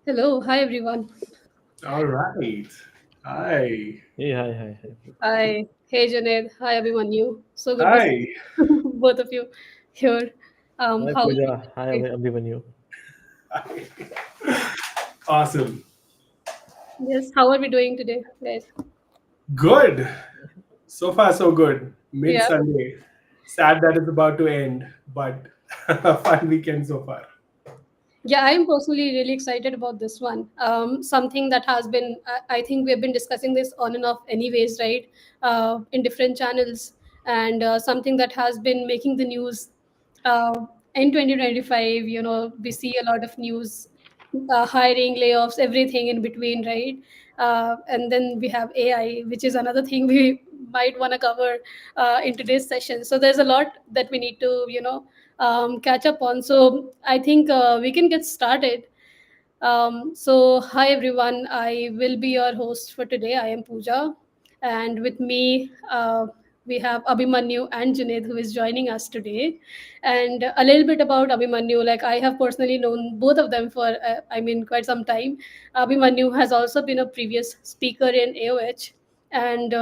Hello, hi everyone. All right. Hi. Hey, hi, hi, hi. Hi, hey Junaid, hi Abhimanyu. So good to see Hi. both of you here. Hi, How are Pooja. you Hi, today? Abhimanyu. Awesome. Yes, how are we doing today, guys? Good. So far, so good. Mid Yeah, Sunday. Sad that it's about to end, but a fun weekend so far. yeah, I am personally really excited about this one. Something that has been, I think we have been discussing this on and off, anyways, right? In different channels, and something that has been making the news uh, in 2025. We see a lot of news, hiring, layoffs, everything in between, right? And then we have AI, which is another thing we might want to cover in today's session. So there's a lot that we need to, catch up on. So I think we can get started. So, hi everyone. I will be your host for today. I am Pooja, and with me we have Abhimanyu and Junaid who is joining us today. And a little bit about Abhimanyu, like I have personally known both of them for, quite some time. Abhimanyu has also been a previous speaker in AOH, and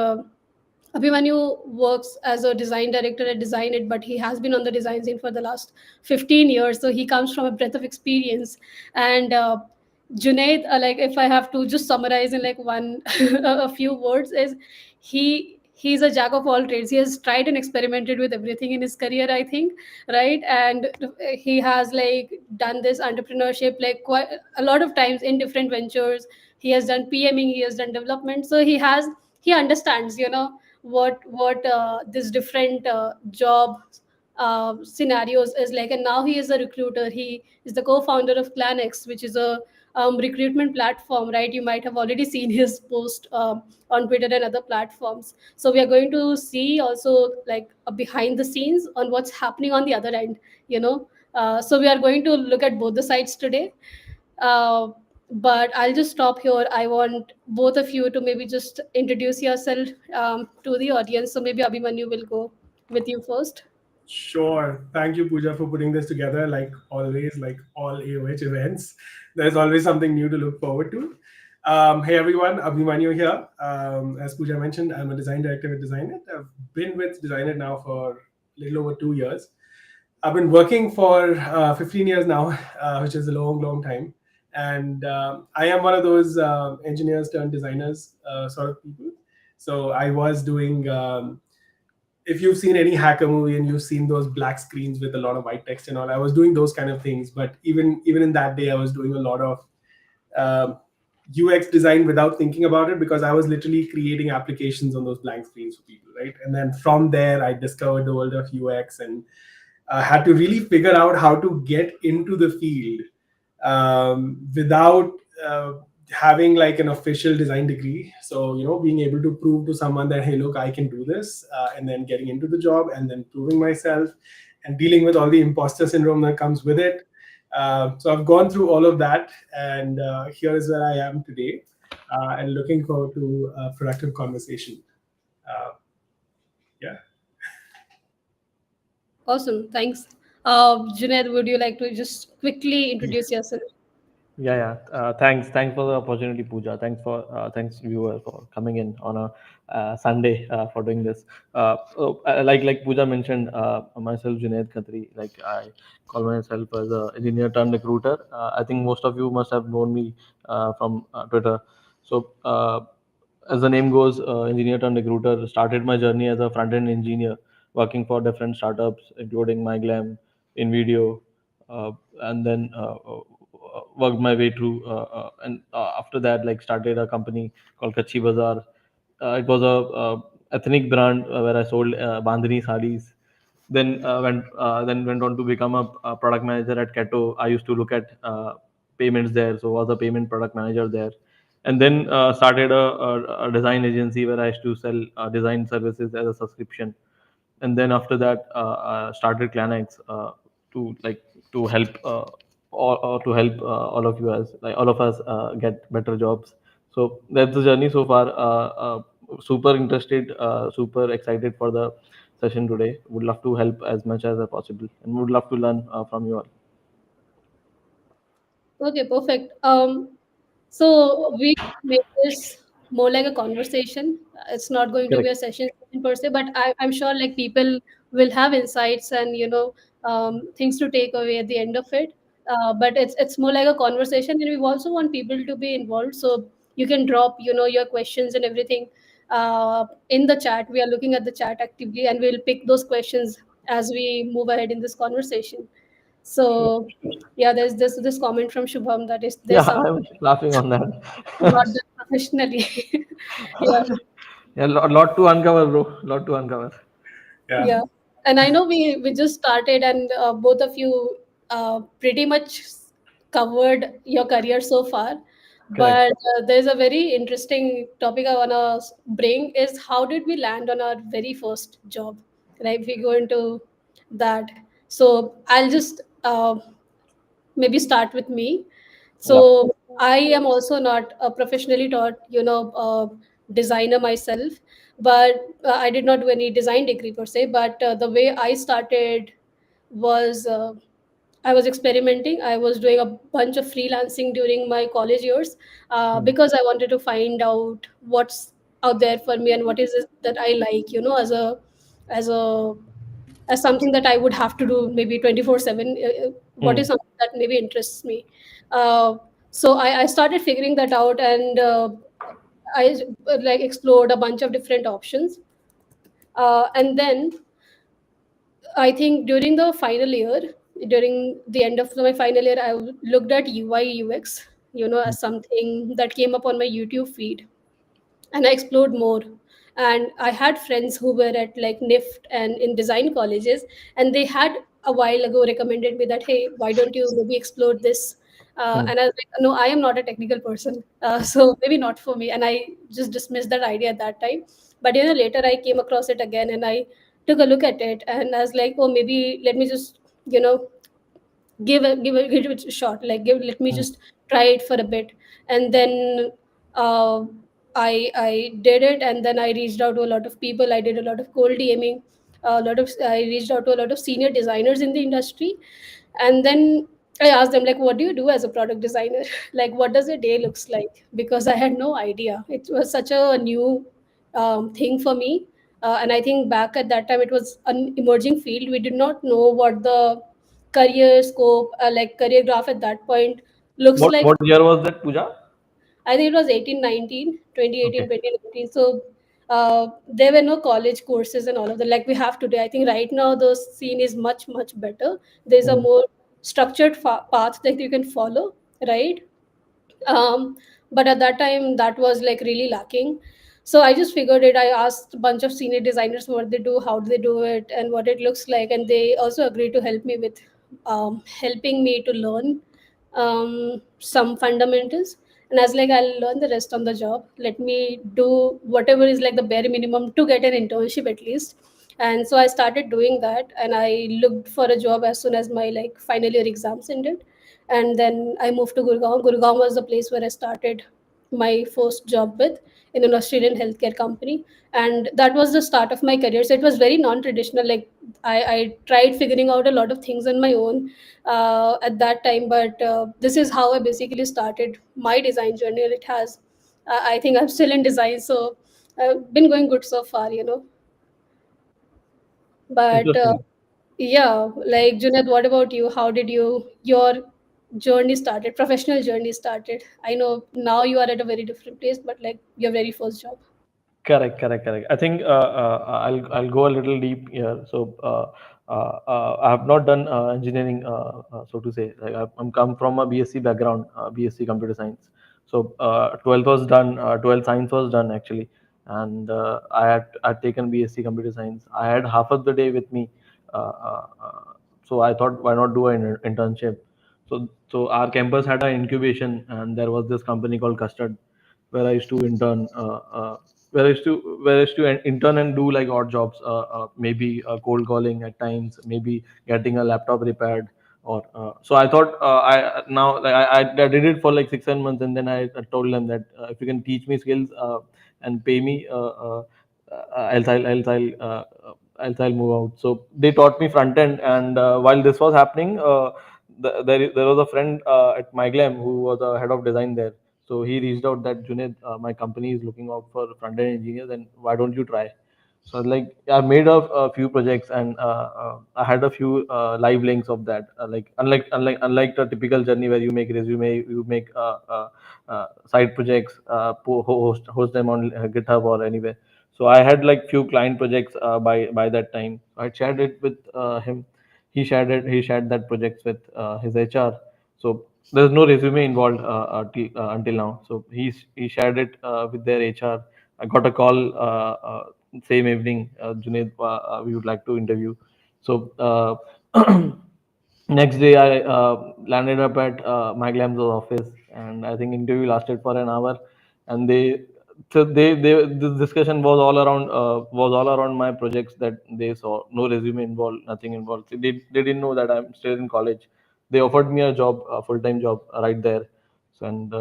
Abhimanyu works as a design director at DesignIt, but he has been on the design scene for the last 15 years. So he comes from a breadth of experience. And Junaid, like if I have to just summarize in like one, a few words, is he's a jack of all trades. He has tried and experimented with everything in his career, I think, right? And he has like done this entrepreneurship like quite a lot of times in different ventures. He has done PMing, he has done development, so he understands, what this different job scenarios is like. And now he is a recruiter. He is the co-founder of ClanX, which is a recruitment platform, right? You might have already seen his post on Twitter and other platforms. So we are going to see also like a behind the scenes on what's happening on the other end, so we are going to look at both the sides today. uh, but I'll just stop here. I want both of you to maybe just introduce yourself to the audience. So maybe Abhimanyu will go with you first. Sure. Thank you, Pooja, for putting this together. Like always, like all AOH events, there's always something new to look forward to. Hey everyone, Abhimanyu here. As Pooja mentioned, I'm a design director with DesignIt. I've been with DesignIt now for a little over 2 years. I've been working for 15 years now, which is a long, long time. And I am one of those engineers turned designers sort of people. So I was doing if you've seen any hacker movie and you've seen those black screens with a lot of white text and all, I was doing those kind of things. But even in that day, I was doing a lot of um, UX design without thinking about it, because I was literally creating applications on those blank screens for people, right? And then from there, I discovered the world of UX and had to really figure out how to get into the field without having like an official design degree. So being able to prove to someone that, hey, look, I can do this, and then getting into the job and then proving myself and dealing with all the imposter syndrome that comes with it. So I've gone through all of that, and here is where I am today, and looking forward to a productive conversation. uh, yeah. Awesome, thanks. Junaid, would you like to just quickly introduce yourself? Yeah, yeah. Thanks for the opportunity, Pooja. Thanks viewer for coming in on a Sunday for doing this. Like Pooja mentioned, myself Junaid Khatri. Like I call myself as a engineer turned recruiter. I think most of you must have known me from Twitter. So as the name goes, engineer turned recruiter. Started my journey as a front end engineer, working for different startups, including MyGlam, InVideo, uh, and then worked my way through. And After that, like started a company called Kachi Bazaar. It was a ethnic brand where I sold bandhani sarees. Then went on to become a product manager at Keto. I used to look at payments there, so was a payment product manager there. And then started a design agency where I used to sell design services as a subscription. And then after that, started ClanX to like to help to help all of you as like all of us get better jobs. So that's the journey so far. Super interested, super excited for the session today. Would love to help as much as possible, and would love to learn from you all. Okay, perfect. So we make this more like a conversation. It's not going to be a Correct. session per se, but I'm sure like people will have insights and things to take away at the end of it. But it's more like a conversation, and we also want people to be involved. So you can drop your questions and everything in the chat. We are looking at the chat actively, and we'll pick those questions as we move ahead in this conversation. Sure. So yeah, there's this comment from Shubham that is Yeah, there's some I was laughing on not that. done professionally. Yeah, Yeah, lot to uncover, bro. Lot to uncover. Yeah. yeah. And I know we just started, and both of you pretty much covered your career so far. Correct. But there's a very interesting topic I wanna bring is how did we land on our very first job? Right? If we go into that, so I'll just maybe start with me. Yeah. So I am also not a professionally taught, designer myself, but I did not do any design degree per se. But the way I started was I was experimenting. I was doing a bunch of freelancing during my college years Mm. because I wanted to find out what's out there for me and what is it that I like, as a as something that I would have to do maybe 24/7. What is Mm. something that maybe interests me? So I started figuring that out, and I like explored a bunch of different options. And then I think during the final year, during the end of my final year, I looked at UI UX, as something that came up on my YouTube feed, and I explored more. And I had friends who were at like NIFT and in design colleges, and they had a while ago recommended me that, hey, why don't you maybe explore this? Mm. And I was like, no, I am not a technical person, so maybe not for me. And I just dismissed that idea at that time. But later I came across it again, and I took a look at it, and I was like, oh, maybe let me just you know give it a shot, like give let me Mm. just try it for a bit. And then uh, I did it, and then I reached out to a lot of people. I did a lot of cold DMing, I reached out to a lot of senior designers in the industry. And then I asked them, like, what do you do as a product designer? Like, what does a day looks like? Because I had no idea. It was such a new thing for me. And I think back at that time it was an emerging field. We did not know what the career scope, like career graph at that point looks like. What year was that, Pooja? I think it was 18, 19, 2018, Okay. 2019. So there were no college courses and all of that like we have today. I think right now the scene is much, much better. There's a Mm. more structured path that you can follow, right? um, but at that time that was like really lacking. So I just figured it. I asked a bunch of senior designers what they do, how do they do it, and what it looks like, and they also agreed to help me with helping me to learn some fundamentals. And I was like, I'll learn the rest on the job. Let me do whatever is like the bare minimum to get an internship at least. And so I started doing that, and I looked for a job as soon as my like final year exams ended. And then I moved to Gurgaon. Gurgaon was the place where I started my first job with in an Australian healthcare company, and that was the start of my career. So it was very non-traditional. Like I tried figuring out a lot of things on my own at that time, but this is how I basically started my design journey. And it has, I think I'm still in design, so I've been going good so far. But Interesting. yeah, like Junaid, what about you? How did your journey started, professional journey started? I know now you are at a very different place, but like your very first job. Correct, correct, correct. I think I'll go a little deep here. So I have not done engineering, so to say. Like I'm come from a BSc background, BSc Computer Science. So 12th was done, 12th Science was done actually, and I had taken BSc Computer Science. I had half of the day with me, so I thought why not do an internship. So our campus had an incubation, and there was this company called Custard where I used to intern, intern and do like odd jobs, maybe cold calling at times, maybe getting a laptop repaired, or so I thought I now like I did it for like 6 7 months, and then I told them that if you can teach me skills and pay me, else I'll move out. So they taught me front end, and while this was happening. there was a friend at MyGlam who was a head of design there. So he reached out that Junaid, my company is looking out for front end engineers, and why don't you try? So like I made a few projects, and I had a few live links of that. Like unlike the typical journey where you make resume, you make side projects, host them on GitHub or anywhere. So I had like few client projects by that time. I shared it with him. He shared that projects with his HR. So there's no resume involved until now. So he shared it with their HR. I got a call same evening. Junaid, we would like to interview. So next day I landed up at MyGlam's office, and I think interview lasted for an hour, and they this discussion was all around my projects that they saw. No resume involved, nothing involved. They didn't know that I'm still in college. They offered me a job, a full time job, right there. So, and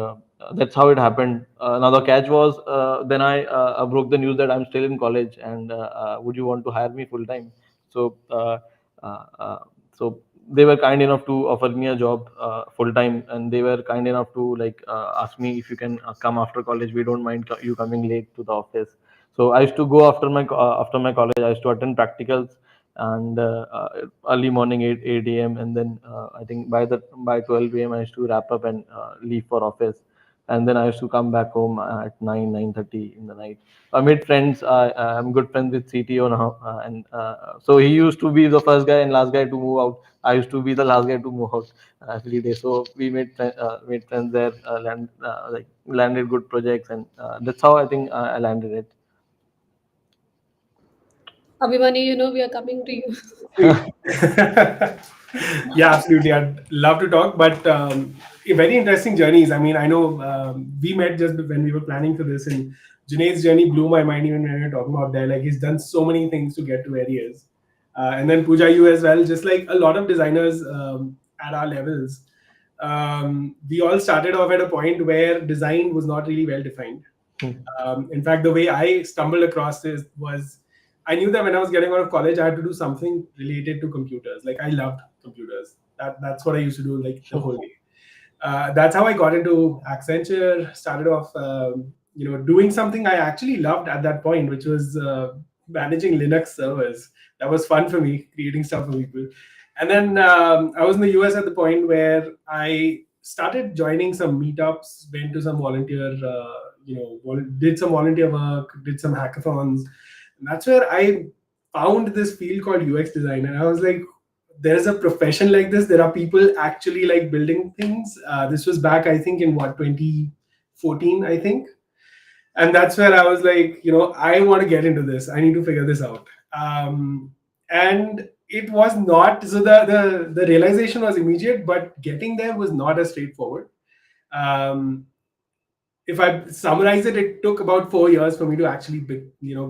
that's how it happened. Another catch was then I broke the news that I'm still in college, and would you want to hire me full time? So uh, uh, so they were kind enough to offer me a job full time, and they were kind enough to like ask me if you can come after college. We don't mind you coming late to the office. So I used to go after my college. I used to attend practicals, and early morning 8 a.m., and then I think by 12 a.m. I used to wrap up and leave for office, and then I used to come back home at 9:30 in the night. I made friends. I'm good friends with CTO now, and so he used to be the first guy and last guy to move out. I used to be the last guy to move out every day. So we made friends there, like landed good projects, and that's how I think I landed it. Abhimanyu, we are coming to you. Sweet. Yeah, absolutely. I'd love to talk, but very interesting journeys. I mean, I know we met just when we were planning for this, and Junaid's journey blew my mind even when we were talking about that. Like, he's done so many things to get to where he is. And then Pooja, you as well, just like a lot of designers at our levels. We all started off at a point where design was not really well defined. In fact, the way I stumbled across this was I knew that when I was getting out of college, I had to do something related to computers. Like I loved computers. That's what I used to do like the whole day. That's how I got into Accenture. Started off, doing something I actually loved at that point, which was managing Linux servers. That was fun for me, creating stuff for people. And then I was in the US at the point where I started joining some meetups, went to some volunteer, did some volunteer work, did some hackathons. And that's where I found this field called UX design. And I was like, there's a profession like this. There are people actually like building things. This was back, I think, in what, 2014, I think. And that's where I was like, I want to get into this. I need to figure this out. And it was not, so the realization was immediate, but getting there was not as straightforward. Um, if I summarize it, it took about 4 years for me to actually,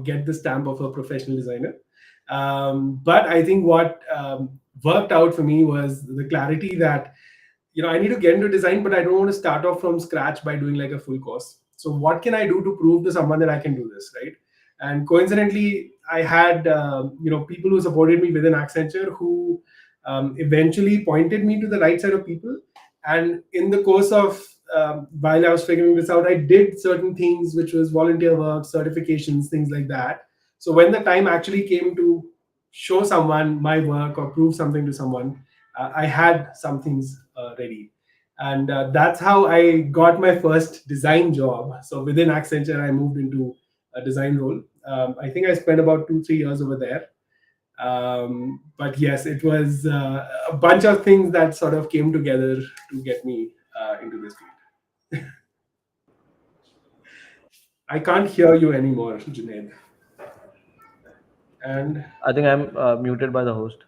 get the stamp of a professional designer. But I think what worked out for me was the clarity that, I need to get into design, but I don't want to start off from scratch by doing like a full course. So what can I do to prove to someone that I can do this, right? And coincidentally, I had, people who supported me within Accenture who eventually pointed me to the right set of people. And in the course of while I was figuring this out, I did certain things, which was volunteer work, certifications, things like that. So when the time actually came to show someone my work or prove something to someone, I had some things ready. And that's how I got my first design job. So within Accenture, I moved into a design role. I think I spent about 2-3 years over there. But yes, it was a bunch of things that sort of came together to get me into this field. I can't hear you anymore, Junaid. And I think I'm muted by the host.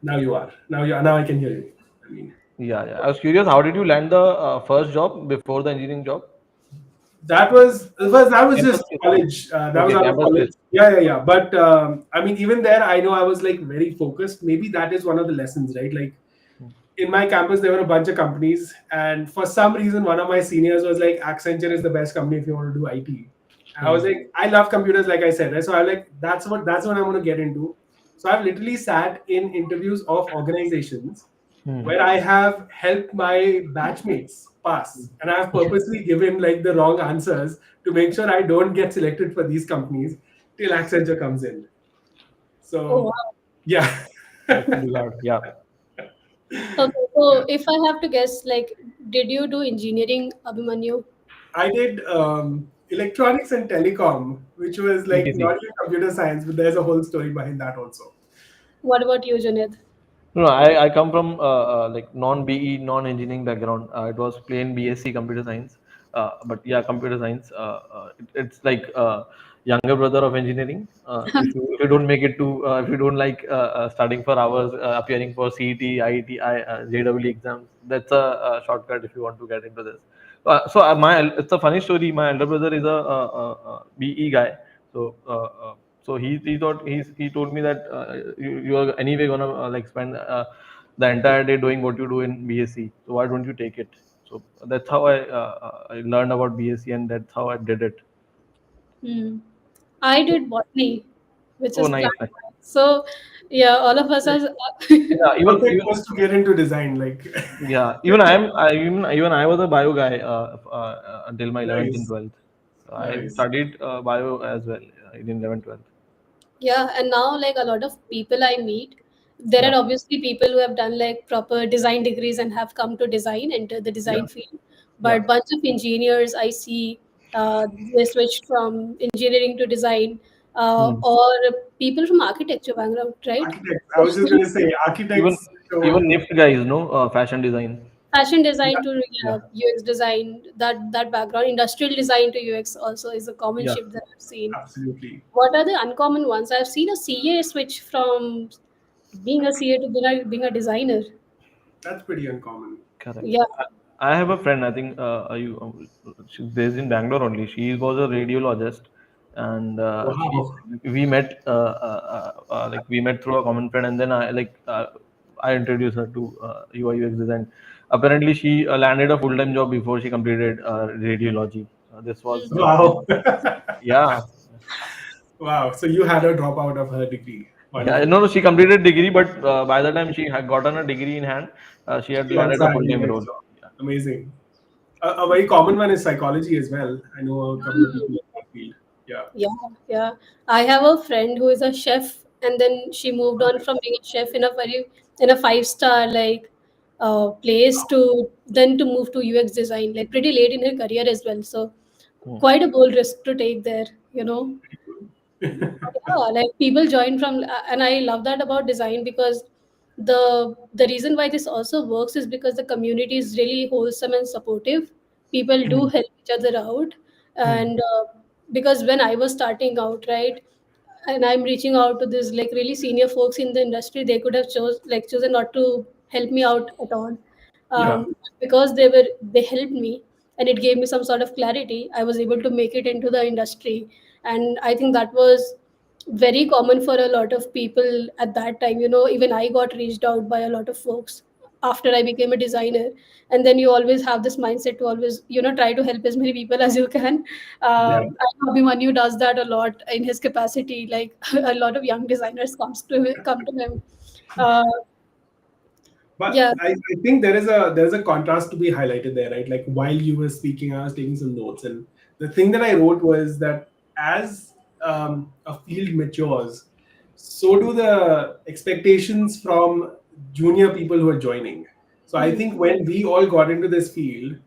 now you are. Now I can hear you. I mean, Yeah. I was curious, how did you land the first job before the engineering job? that was just Campus placement. college. That was Okay, out of campus college. placement. Yeah. But I mean, even there, I know I was like very focused. Maybe that is one of the lessons, right? Like in my campus, there were a bunch of companies, and for some reason, one of my seniors was like, Accenture is the best company if you want to do IT. And I was like, I love computers, like I said, right? So I'm like, that's what I'm going to get into. So I've literally sat in interviews of organizations Hmm. where I have helped my batchmates pass, and I have purposely given like the wrong answers to make sure I don't get selected for these companies till Accenture comes in. Oh So wow. yeah. That's pretty hard. Yeah. Okay, so Yeah. if I have to guess, like, did you do engineering, Abhimanyu? I did electronics and telecom, which was like ETC. not even computer science, but there's a whole story behind that also. What about you, Junaid? No, I come from like non-BE, non-engineering background. It was plain BSc computer science. But yeah, computer science. It's like younger brother of engineering. If you don't make it to if you don't like studying for hours, appearing for CET, IET, JEE exams, that's a shortcut if you want to get into this. My it's a funny story. My elder brother is a BE guy. So he thought he told me that you are anyway gonna like spend the entire day doing what you do in BSc. So why don't you take it? So that's how I learned about BSc, and that's how I did it. Hmm. I did botany, which Oh, is nice, plant nice. science. So, yeah, all of us are. Yeah, Perfect was to get into design, like even even I was a bio guy until my 11th and nice, 12th. So I nice. studied bio as well in 11th, 12th. Yeah, and now like a lot of people I meet, there Yeah, are obviously people who have done like proper design degrees and have come to design, enter the yeah, design field. yeah. But bunch of engineers I see, they switched from engineering to design, Hmm. or people from architecture background, right? Architects. I was just going to say Even architects even show. NIFT guys, no fashion design. Fashion design to, Yeah, yeah, UX design, that background, industrial design to UX also is a common yeah. shift that I've seen. Absolutely. What are the uncommon ones? I've seen a CA switch from being a CA to being a designer. That's pretty uncommon. Correct. Yeah. I have a friend. I think she's based in Bangalore only. She was a radiologist, and Wow. we met like we met through a common friend, and then I introduced her to UI UX design. Apparently, she landed a full time job before she completed radiology. This was Mhm. Wow. yeah. Wow. So you had her drop out of her degree. Yeah, Wonderful. no, no, she completed degree, but by the time she had gotten a degree in hand, she had She landed also a had a full-time UX role. job. Amazing. A very common one is psychology as well. I know a couple of people in that field. Yeah. Yeah, yeah. I have a friend who is a chef, and then she moved on from being a chef in a five-star like place to then to move to UX design, like pretty late in her career as well. So Hmm. quite a bold risk to take there, you know. Yeah, like people join from, and I love that about design because the reason why this also works is because the community is really wholesome and supportive. People do Hmm. help each other out, Hmm. and because when I was starting out, right, and I'm reaching out to this like really senior folks in the industry, they could have chosen not to help me out at all, Yeah. because they helped me, and it gave me some sort of clarity. I was able to make it into the industry, and I think that was very common for a lot of people at that time. You know, even I got reached out by a lot of folks after I became a designer, and then you always have this mindset to always, try to help as many people as you can. Yeah. I know Abhimanyu does that a lot in his capacity. Like a lot of young designers come to him. Uh, But yeah. I think there's a contrast to be highlighted there, right? Like while you were speaking, I was taking some notes, and the thing that I wrote was that as a field matures, so do the expectations from junior people who are joining. So I Hmm. think when we all got into this field,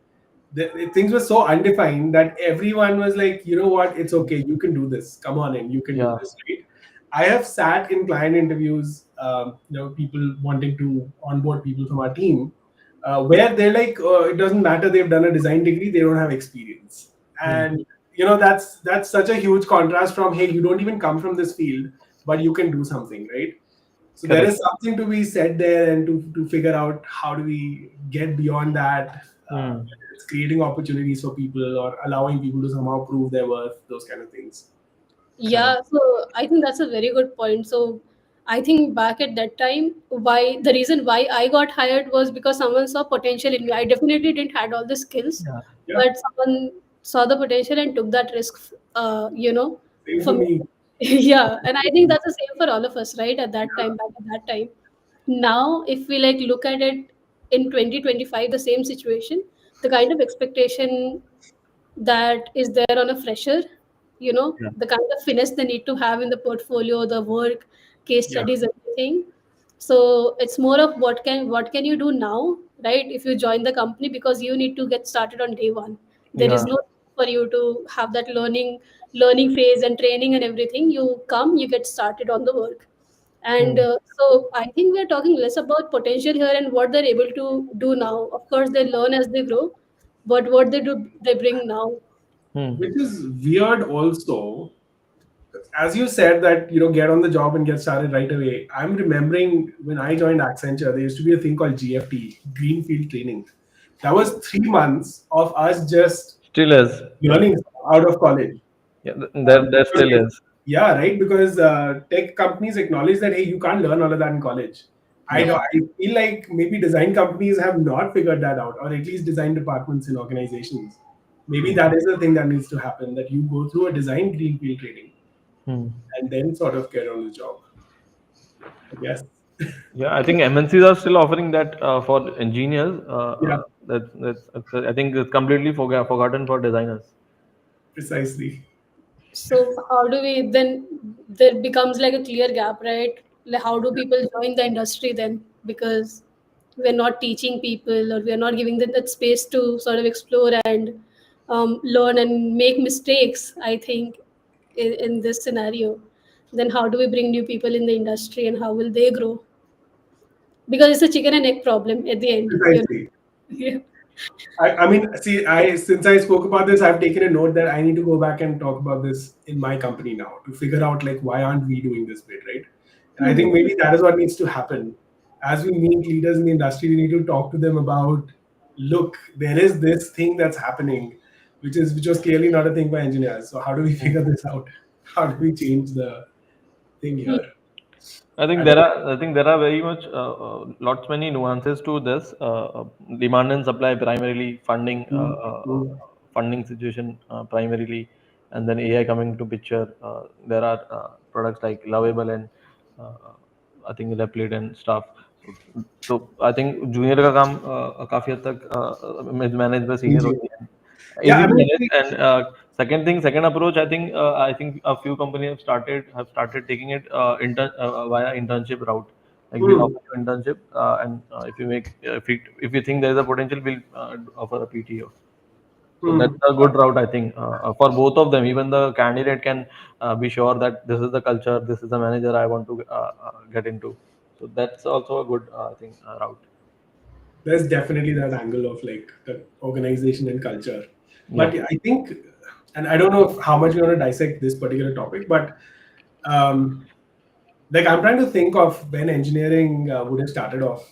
things were so undefined that everyone was like, you know what, it's okay, you can do this. Come on in, you can do Yeah. this, right? I have sat in client interviews, people wanting to onboard people from our team, where they're like, it doesn't matter, they've done a design degree, they don't have experience, Hmm. and that's such a huge contrast from, hey, you don't even come from this field, but you can do something, right? So there Correct. is something to be said there, and to figure out how do we get beyond that. Hmm. Whether it's creating opportunities for people or allowing people to somehow prove their worth, those kind of things. Correct. Yeah, so I think that's a very good point. So I think back at that time, why the reason why I got hired was because someone saw potential in me. I definitely didn't had all the skills, Yeah. Yeah, but someone saw the potential and took that risk. same For for me. me. Yeah, and I think that's the same for all of us, right? At that time, back at that time, now if we like look at it in 2025, the same situation, the kind of expectation that is there on a fresher, Yeah. the kind of finesse they need to have in the portfolio, the work, case Yeah. studies, everything. So it's more of what can you do now, right? If you join the company, because you need to get started on day one. There is Yeah. no for you to have that learning phase and training and everything. You come, you get started on the work. And Hmm. so I think we're talking less about potential here and what they're able to do now. Of course, they learn as they grow, but what they do, they bring now. Hmm. Which is weird also. As you said that, get on the job and get started right away. I'm remembering when I joined Accenture, there used to be a thing called GFT, Greenfield Training. That was 3 months of us just Still is. Yeah. learning out of college. Yeah. There Because still is. yeah, right. Because tech companies acknowledge that hey, you can't learn all of that in college. I Yeah. do, Yeah. I feel like maybe design companies have not figured that out, or at least design departments in organizations. Maybe Hmm. that is the thing that needs to happen. That you go through a design greenfield training Hmm. and then sort of get on the job. I guess. Yeah, I think MNCs are still offering that for engineers. Yeah, I think it's completely forgotten for designers. precisely. So how do we then? There becomes like a clear gap, right? Like how do people join the industry then? Because we're not teaching people, or we're not giving them that space to sort of explore and learn and make mistakes. I think in this scenario, then how do we bring new people in the industry, and how will they grow? Because it's a chicken and egg problem at the end. Precisely. Yeah. I mean, see, I since I spoke about this, I've taken a note that I need to go back and talk about this in my company now to figure out like why aren't we doing this bit, right? And I think maybe that is what needs to happen. As we meet leaders in the industry, we need to talk to them about, look, there is this thing that's happening, which was clearly not a thing by engineers. So how do we Hmm. figure this out? How do we change the thing here? I don't. I think there are very much lots many nuances to this demand and supply primarily funding situation primarily, and then AI coming to picture. There are products like Lovable and uh, I think Replit and stuff. So I think junior का काम काफी हद तक managed by senior Easy. होती है. Yeah, Easy I to mean, manage. And second approach, I think a few companies have started taking it via internship route. Like we'll hmm, offer you internship, and if you think there is a potential, we'll offer a PTO. So that's hmm. a good route, I think, for both of them. Even the candidate can be sure that this is the culture, this is the manager I want to get into. So that's also a good, I think, route. There's definitely that angle of like the organization and culture. Yeah. But I think, and I don't know how much we want to dissect this particular topic, but um, like I'm trying to think of when engineering would have started off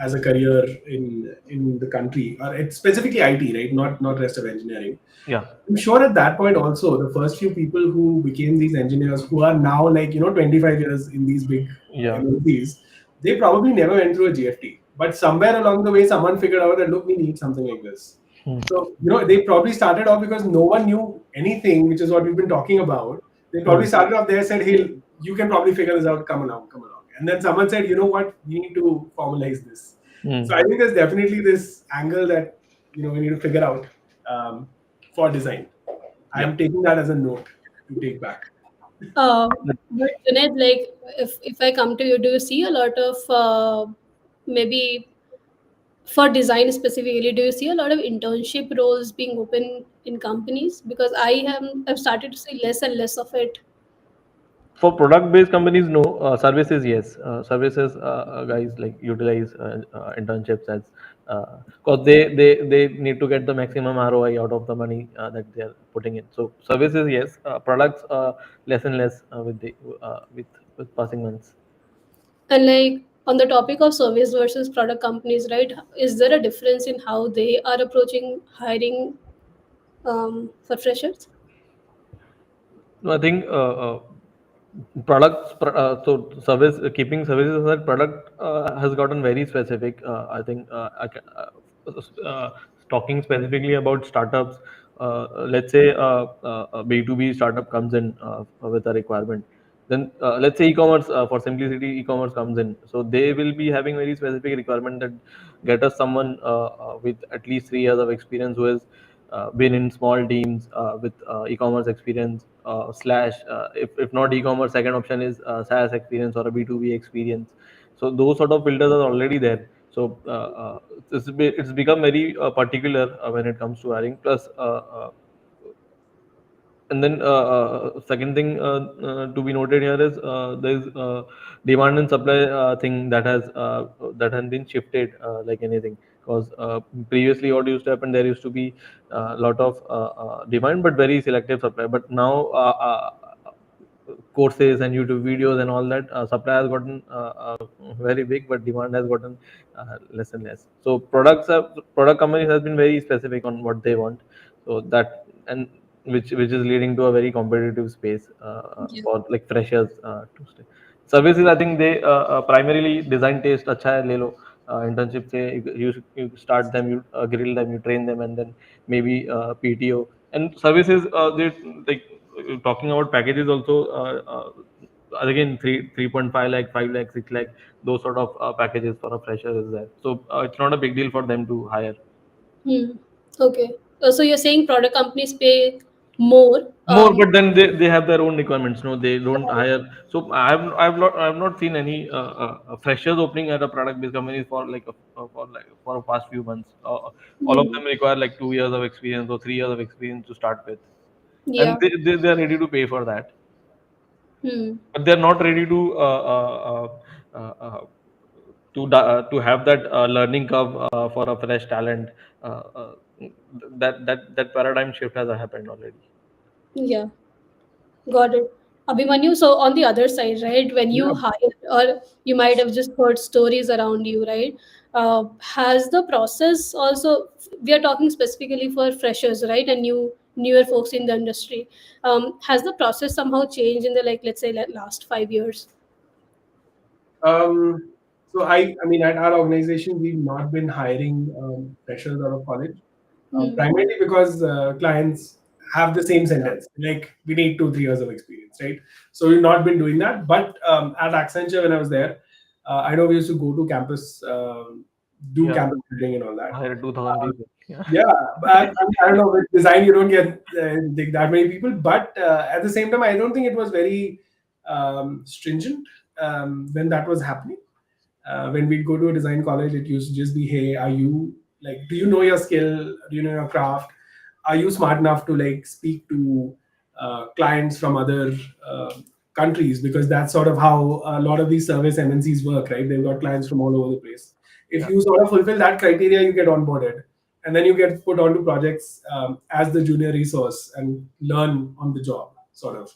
as a career in the country, or it's specifically IT, right? Not rest of engineering. Yeah. I'm sure at that point also the first few people who became these engineers who are now like 25 years in these big Yeah. MNCs, they probably never went through a GFT. But somewhere along the way, someone figured out that look, we need something like this. Hmm. So they probably started off because no one knew anything, which is what we've been talking about. They Hmm. probably started off there, said, "Hey, you can probably figure this out. Come along, come along." And then someone said, "You know what? We need to formalize this." Hmm. So I think there's definitely this angle that we need to figure out for design. I Yeah. am taking that as a note to take back. But Junaid, like if I come to you, do you see a lot of maybe for design specifically, do you see a lot of internship roles being open in companies? Because I've started to see less and less of it. For product-based companies, no. Services, yes. Services guys like utilize internships as because they need to get the maximum ROI out of the money that they are putting in. So services, yes. Products, less and less with passing months. And like on the topic of service versus product companies, right? Is there a difference in how they are approaching hiring for freshers? No, I think so service keeping services as a product has gotten very specific. I think talking specifically about startups. Let's say a B2B startup comes in with a requirement. Then let's say e-commerce, for simplicity, e-commerce comes in, so they will be having very specific requirement that get us someone with at least 3 years of experience who has been in small teams with e-commerce experience, slash if not e-commerce, second option is SaaS experience or a B2B experience. So those sort of filters are already there. So it's become very particular when it comes to hiring. Plus and then second thing to be noted here is there is demand and supply thing that has been shifted like anything, because previously what used to happen, there used to be a lot of demand but very selective supply. But now courses and YouTube videos and all that, supply has gotten very big, but demand has gotten less and less. So product companies has been very specific on what they want. So that, and which is leading to a very competitive space Yeah. for like freshers to stay. Services, I think they primarily design taste अच्छा है ले लो. Internship से you start them, you grill them, you train them, and then maybe PTO. And services, they like talking about packages also, again 3.5 lakh, 5 lakh, 6 lakh, those sort of packages for a fresher is there. So it's not a big deal for them to hire Hmm. Okay. So you're saying product companies pay more? more, but then they have their own requirements. No, they don't Right. hire. So I've not seen any freshers opening at a product based companies for like for a past few months. All of Hmm. them require like 2 years of experience or 3 years of experience to start with, and Yeah. they are ready to pay for that, Hmm. but they're not ready to have that learning curve for a fresh talent. Uh, uh, that paradigm shift has happened already. Yeah. Got it. Abhimanyu, so on the other side, right, when Yeah. you hire, or you might have just heard stories around you, right? Has the process also, we are talking specifically for freshers, right, and newer folks in the industry. Has the process somehow changed in the, like, let's say, like, last 5 years? So I mean, at our organization, we've not been hiring freshers out of college, Hmm. primarily because clients have the same sentence, like we need 2 3 years of experience, right? So we've not been doing that. But at Accenture, when I was there, I know we used to go to campus, do Yeah, campus building and all that. hire 2,000 Uh, people. Yeah. yeah, I don't know, with design you don't get like that many people, but at the same time, I don't think it was very stringent when that was happening. When we'd go to a design college, it used to just be, hey, are you like, do you know your skill? Do you know your craft? Are you smart enough to like speak to clients from other countries? Because that's sort of how a lot of these service MNCs work, right? They've got clients from all over the place. If Yeah. you sort of fulfill that criteria, you get onboarded, and then you get put onto projects as the junior resource and learn on the job, sort of.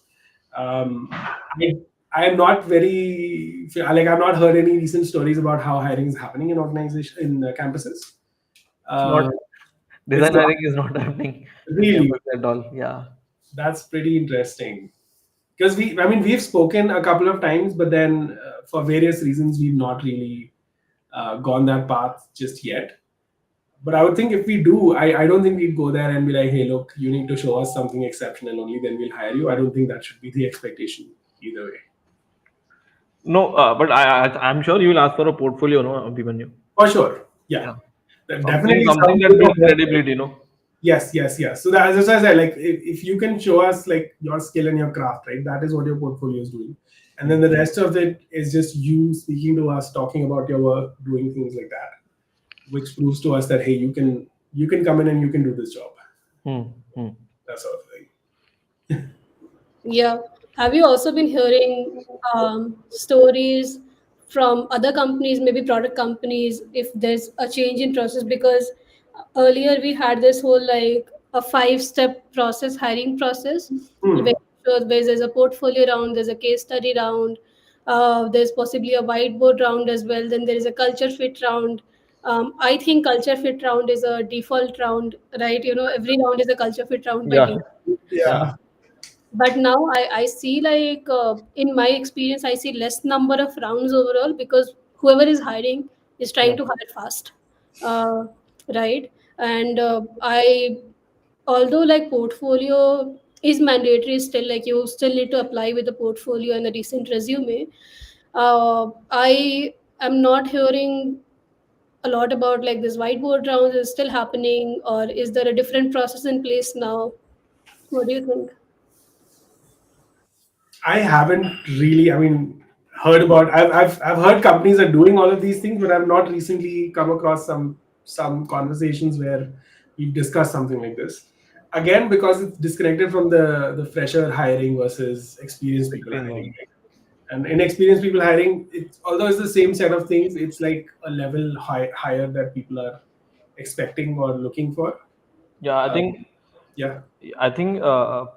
I, I am not very like, I've not heard any recent stories about how hiring is happening in organization in campuses. It's not, Uh, it's design not hiring is not happening in really. campus at all. Yeah. That's pretty interesting because I mean, we've spoken a couple of times, but then for various reasons, we've not really gone that path just yet. But I would think if we do, I don't think we'd go there and be like, hey, look, you need to show us something exceptional, only then we'll hire you. I don't think that should be the expectation either way. No, but I'm sure you will ask for a portfolio, no, Abhimanyu? For sure. Yeah. Yeah. Definitely Something some that proof of builds work. credibility, you know. Yes, yes, yes. So that, as I said, like if you can show us like your skill and your craft, right? That is what your portfolio is doing. And then the rest of it is just you speaking to us, talking about your work, doing things like that, which proves to us that hey, you can come in and you can do this job. Hmm. Hmm. That sort of thing. Yeah. Have you also been hearing stories from other companies, maybe product companies, if there's a change in process? Because earlier we had this whole, like, a 5-step process, hiring process, Hmm. where sure, there's a portfolio round, there's a case study round, there's possibly a whiteboard round as well, then there is a culture fit round. I think culture fit round is a default round, right? Every round is a culture fit round by Yeah. default. Yeah. Uh, but now I see, like, in my experience, I see less number of rounds overall, because whoever is hiring is trying Yeah. to hire fast, right? And I, although, like, portfolio is mandatory still. Like you still need to apply with a portfolio and a decent resume. I am not hearing a lot about like this whiteboard rounds is still happening, or is there a different process in place now? What do you think? I haven't really, I mean, heard about. I've heard companies are doing all of these things, but I've not recently come across some conversations where we've discussed something like this. Again, because it's disconnected from the fresher hiring versus experienced people Explain hiring. one. Right? And inexperienced people hiring, although it's the same set of things, it's like a level higher that people are expecting or looking for. Yeah, I Um, think yeah,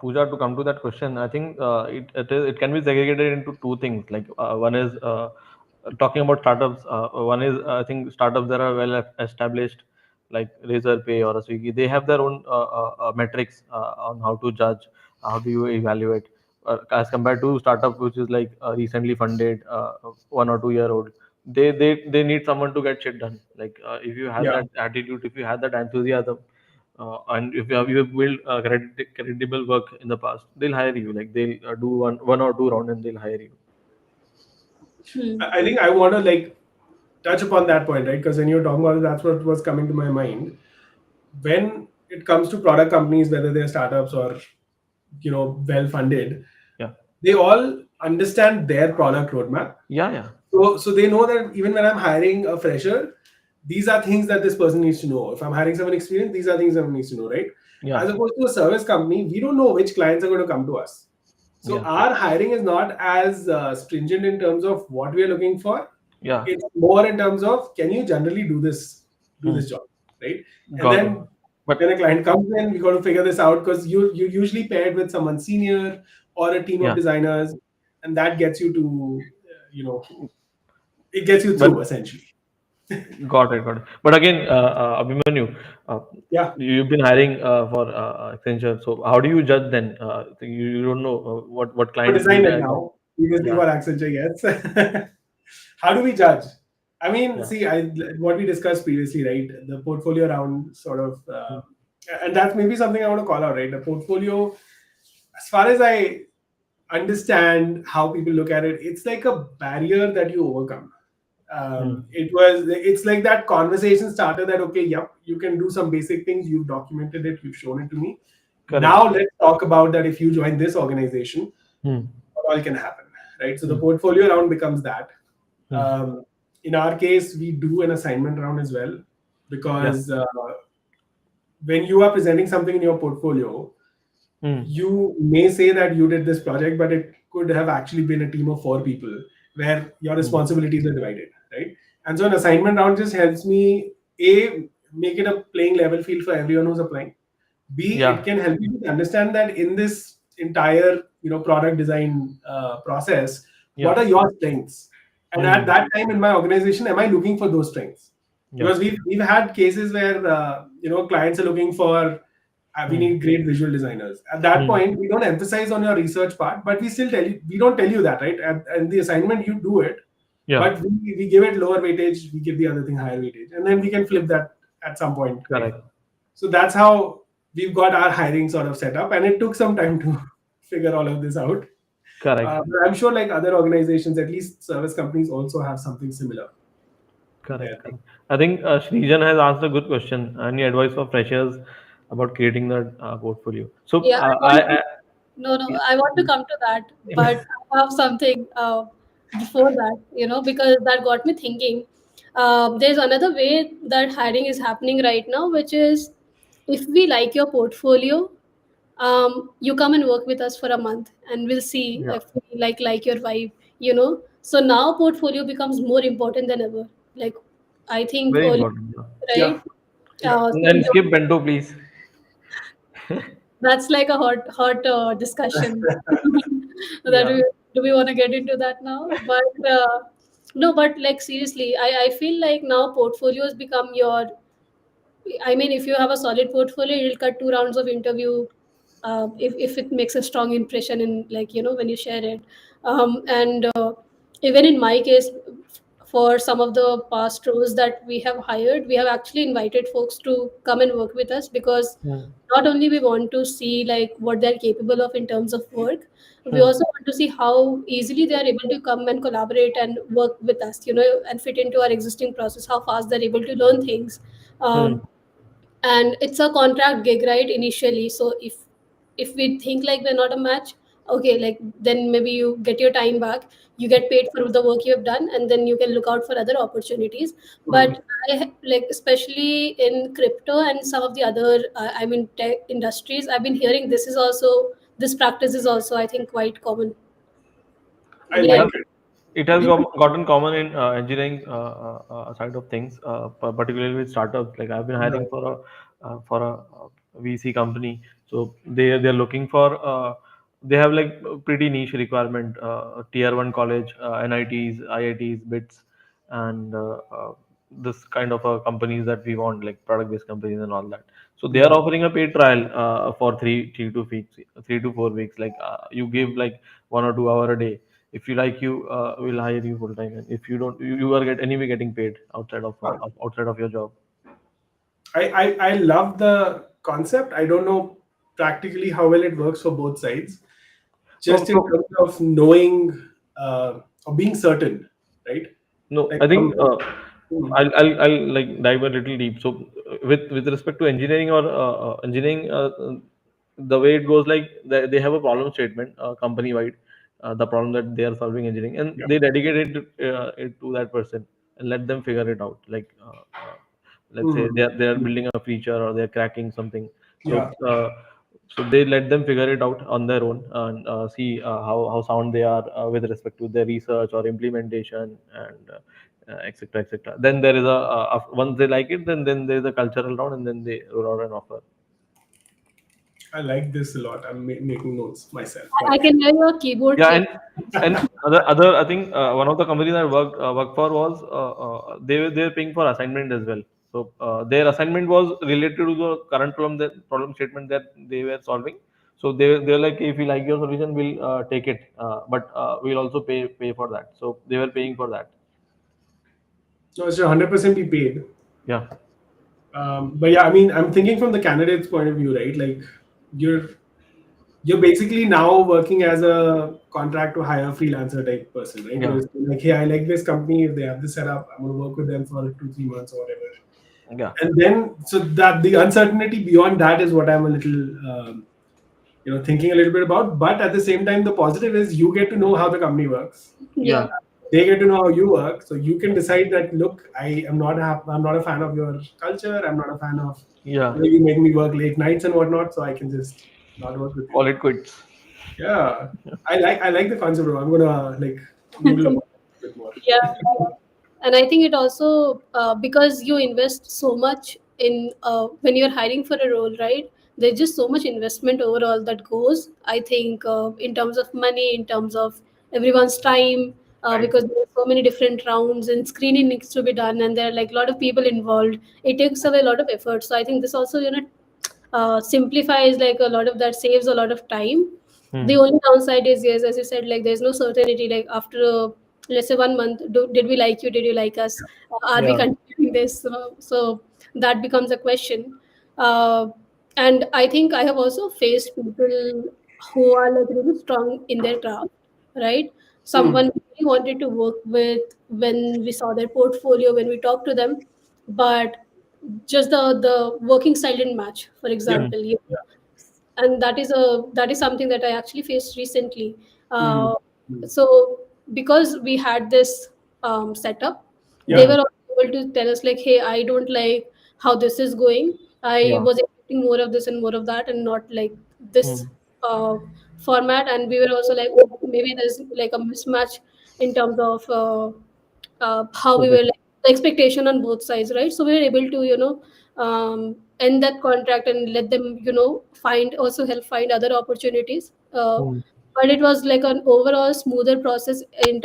Pooja, to come to that question, I think it can be segregated into two things. Like one is talking about startups. One is I think startups that are well established, like Razorpay or a Swiggy. They have their own metrics on how to judge, how do you evaluate, as compared to startup which is like recently funded, 1 or 2 year old. They need someone to get shit done. Like if you have yeah. that attitude, if you have that enthusiasm, and if you have built credible work in the past, they'll hire you. Like they'll do one or two round and they'll hire you. Hmm. I think I want to like touch upon that point, right? Because when you're talking about it, that's what was coming to my mind. When it comes to product companies, whether they're startups or well funded, Yeah, they all understand their product roadmap. yeah, yeah, So they know that even when I'm hiring a fresher, these are things that this person needs to know. If I'm hiring someone experienced, these are things someone needs to know, right? yeah, As opposed to a service company, we don't know which clients are going to come to us. So yeah, our hiring is not as stringent in terms of what we are looking for. yeah. It's more in terms of can you generally do Hmm. this job, right? And Got it. then when a But client comes in, we got to figure this out because you usually paired with someone senior or a team of yeah, designers, and that gets you to it gets you but through essentially. got it. But again, Abhimanyu, uh, Yeah, you've been hiring for Accenture. So how do you judge then? You don't know what for client design need it I got. now. Previously Yeah, for Accenture, yes. How do we judge? I mean, yeah, see, what we discussed previously, right? The portfolio round sort of, mm, and that's maybe something I want to call out, right? The portfolio, as far as I understand how people look at it, it's like a barrier that you overcome. mm, It's like that conversation starter that, okay, yep, you can do some basic things, you've documented it, you've shown it to me. correct. Now let's talk about that. If you join this organization, Hmm. what all can happen, right? So the Hmm. portfolio round becomes that. Hmm. Um, in our case, we do an assignment round as well Yeah. because when you are presenting something in your portfolio, Hmm. you may say that you did this project, but it could have actually been a team of 4 people where your Hmm. responsibilities are divided, right? And so an assignment round just helps me a make it a playing level field for everyone who's applying. B, it Yeah. can help you to understand that in this entire product design process, what Yeah. are your strengths? And at Hmm. that time in my organization, am I looking for those strengths? Yeah. Because we've had cases where clients are looking for we Hmm. need great visual designers. At that Hmm. point, we don't emphasize on your research part, but we still tell you we don't tell you that, right? And the assignment you do it, Yeah. but we give it lower weightage, we give the other thing higher weightage, and then we can flip that at some point, right? Correct. So that's how we've got our hiring sort of set up, and it took some time to figure all of this out. Correct. But I'm sure, like other organizations, at least service companies, also have something similar there. Correct. Correct. I think Srijan has asked a good question. Any advice for freshers about creating the portfolio? So Yeah, I want to. No, no, yeah. I want to come to that, but I have something before that, because that got me thinking. There's another way that hiring is happening right now, which is if we like your portfolio, you come and work with us for a month, and we'll see Yeah. if we like your vibe. So now portfolio becomes more important than ever. Like I think Very early, important. Yeah. Yeah, right? yeah, And So skip bento, please. that's like a hot discussion. that Yeah. we, do we want to get into that now? But no, but like seriously, I feel like now portfolios become your. I mean, if you have a solid portfolio, you'll cut 2 rounds of interview. If it makes a strong impression in like when you share it, and even in my case, for some of the past roles that we have hired, we have actually invited folks to come and work with us, because Hmm. not only we want to see like what they're capable of in terms of work, we Hmm. also want to see how easily they are able to come and collaborate and work with us, and fit into our existing process, how fast they're able to learn things. Hmm. And it's a contract gig, right, initially. So if we think like we're not a match, okay, like then maybe you get your time back, you get paid for the work you have done, and then you can look out for other opportunities. Hmm. But like especially in crypto and some of the other tech industries, I've been hearing this practice is also, I think, quite common. I It Like, has like it. it has gotten common in engineering side of things, particularly with startups. Like I've been hiring Right. for a VC company, so they're looking for they have like a pretty niche requirement, tier one college, NITs, IITs, BITS, and this kind of companies that we want, like product based companies and all that. So they are Hmm. offering a paid trial for 3 to 4 weeks, 3 to 4 weeks. Like you give like 1 or 2 hour a day. If you like, you will hire you full time, and if you don't, you are anyway getting paid Huh. outside of your job. I love the concept. I don't know practically how well it works for both sides. No, Just in so terms of knowing or being certain, right? no, Like I think hmm, I'll like dive a little deep. So with respect to engineering or engineering, the way it goes, like they have a problem statement company wide, the problem that they are solving engineering, and yeah, they dedicate it to that person and let them figure it out. Like let's say hmm, they are building a feature or they're cracking something. So yeah. so they let them figure it out on their own and see how sound they are with respect to their research or implementation and etc etc. Then there is once they like it, then there is a cultural round, and then they roll out an offer. I like this a lot. I'm making notes myself. I But can hear your keyboard Yeah, click. and other I think one of the companies I worked for was they were paying for assignment as well. So their assignment was related to the current problem statement that they were solving. So they're like, if we like your solution, we'll take it, but we'll also pay for that. So they were paying for that. no, it should 100% be paid. Yeah, But yeah, I mean, I'm thinking from the candidate's point of view, right? Like you're you're basically now working as a contract to hire freelancer type person, right? yeah, You're like, hey, I like this company. If they have this setup, I'm going to work with them for 2 3 months or whatever. yeah, And then, so that the uncertainty beyond that is what I'm a little, thinking a little bit about. But at the same time, the positive is you get to know how the company works. yeah, Yeah. They get to know how you work, so you can decide that. Look, I'm not a fan of your culture. I'm not a fan of yeah. the way you make me work late nights and whatnot. So I can just not work with you. Call it quits. Yeah, I like the concept. Bro. I'm gonna like noodle about it a bit more. Yeah. And I think it also, because you invest so much in, when you're hiring for a role, right? There's just so much investment overall that goes, I think, in terms of money, in terms of everyone's time, Right. because there are so many different rounds and screening needs to be done, and there are like a lot of people involved. It takes away a lot of effort. So I think this also, simplifies like a lot of that, saves a lot of time. Hmm. The only downside is, yes, as you said, like there's no certainty. Like after let's say 1 month, did we like you? Did you like us? Are we Yeah, continuing this? So that becomes a question. Uh, and I think I have also faced people who are like really strong in their craft, right? Hmm. Someone we wanted to work with when we saw their portfolio, when we talked to them, but just the working style didn't match, for Yeah. hmm, example. Yeah. And that is something that I actually faced recently. Hmm. uh, Hmm. so because we had this setup, they Yeah. hmm, were also able to tell us like, hey, I don't like how this is going. I yeah, was expecting more of this and more of that, and not like hmm, this uh, format. And we were also like, oh, maybe there's like a mismatch in terms of how we were okay, like, the expectation on both sides, right? So we were able to end that contract and let them find, also help find other opportunities. hmm, But it was like an overall smoother process in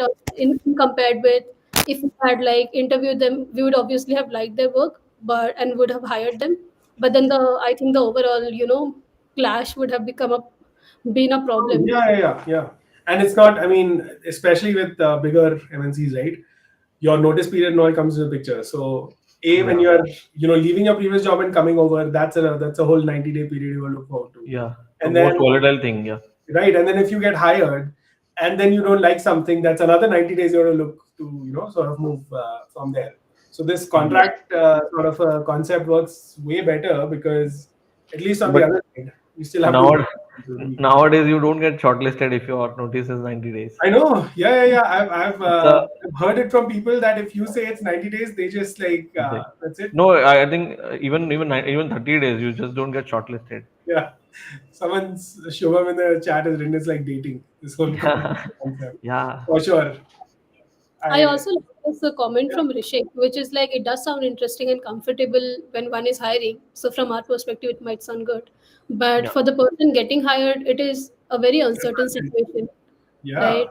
compared with, if we had like interviewed them, we would obviously have liked their work, but and would have hired them. But then I think the overall clash would have been a Oh, problem. yeah, yeah, yeah, yeah. And it's not. I mean, especially with bigger MNCs, right? your notice period and all comes into the picture. So when Yeah, you're leaving your previous job and coming over, that's a whole 90-day period you will look forward to. yeah. The And most then volatile thing. Yeah, right, and then if you get hired and then you don't like something, that's another 90 days you have to look to sort of move from there. So this yeah. Yeah. contract sort of concept works way better because at least on the But other side you still have to now nowadays you don't get shortlisted if your notice is 90 days. I know. Yeah. It's a I've heard it from people that if you say it's 90 days, they just like they- that's it. no, I think even 30 days you just don't get shortlisted. Yeah. Someone's Shubham in the chat has written it's like dating. This whole Yeah, concept. yeah, For sure. I I also like this comment Yeah, from Rishik, which is like it does sound interesting and comfortable when one is hiring. So from our perspective, it might sound good, but yeah, for the person getting hired, it is a very uncertain situation, yeah. right?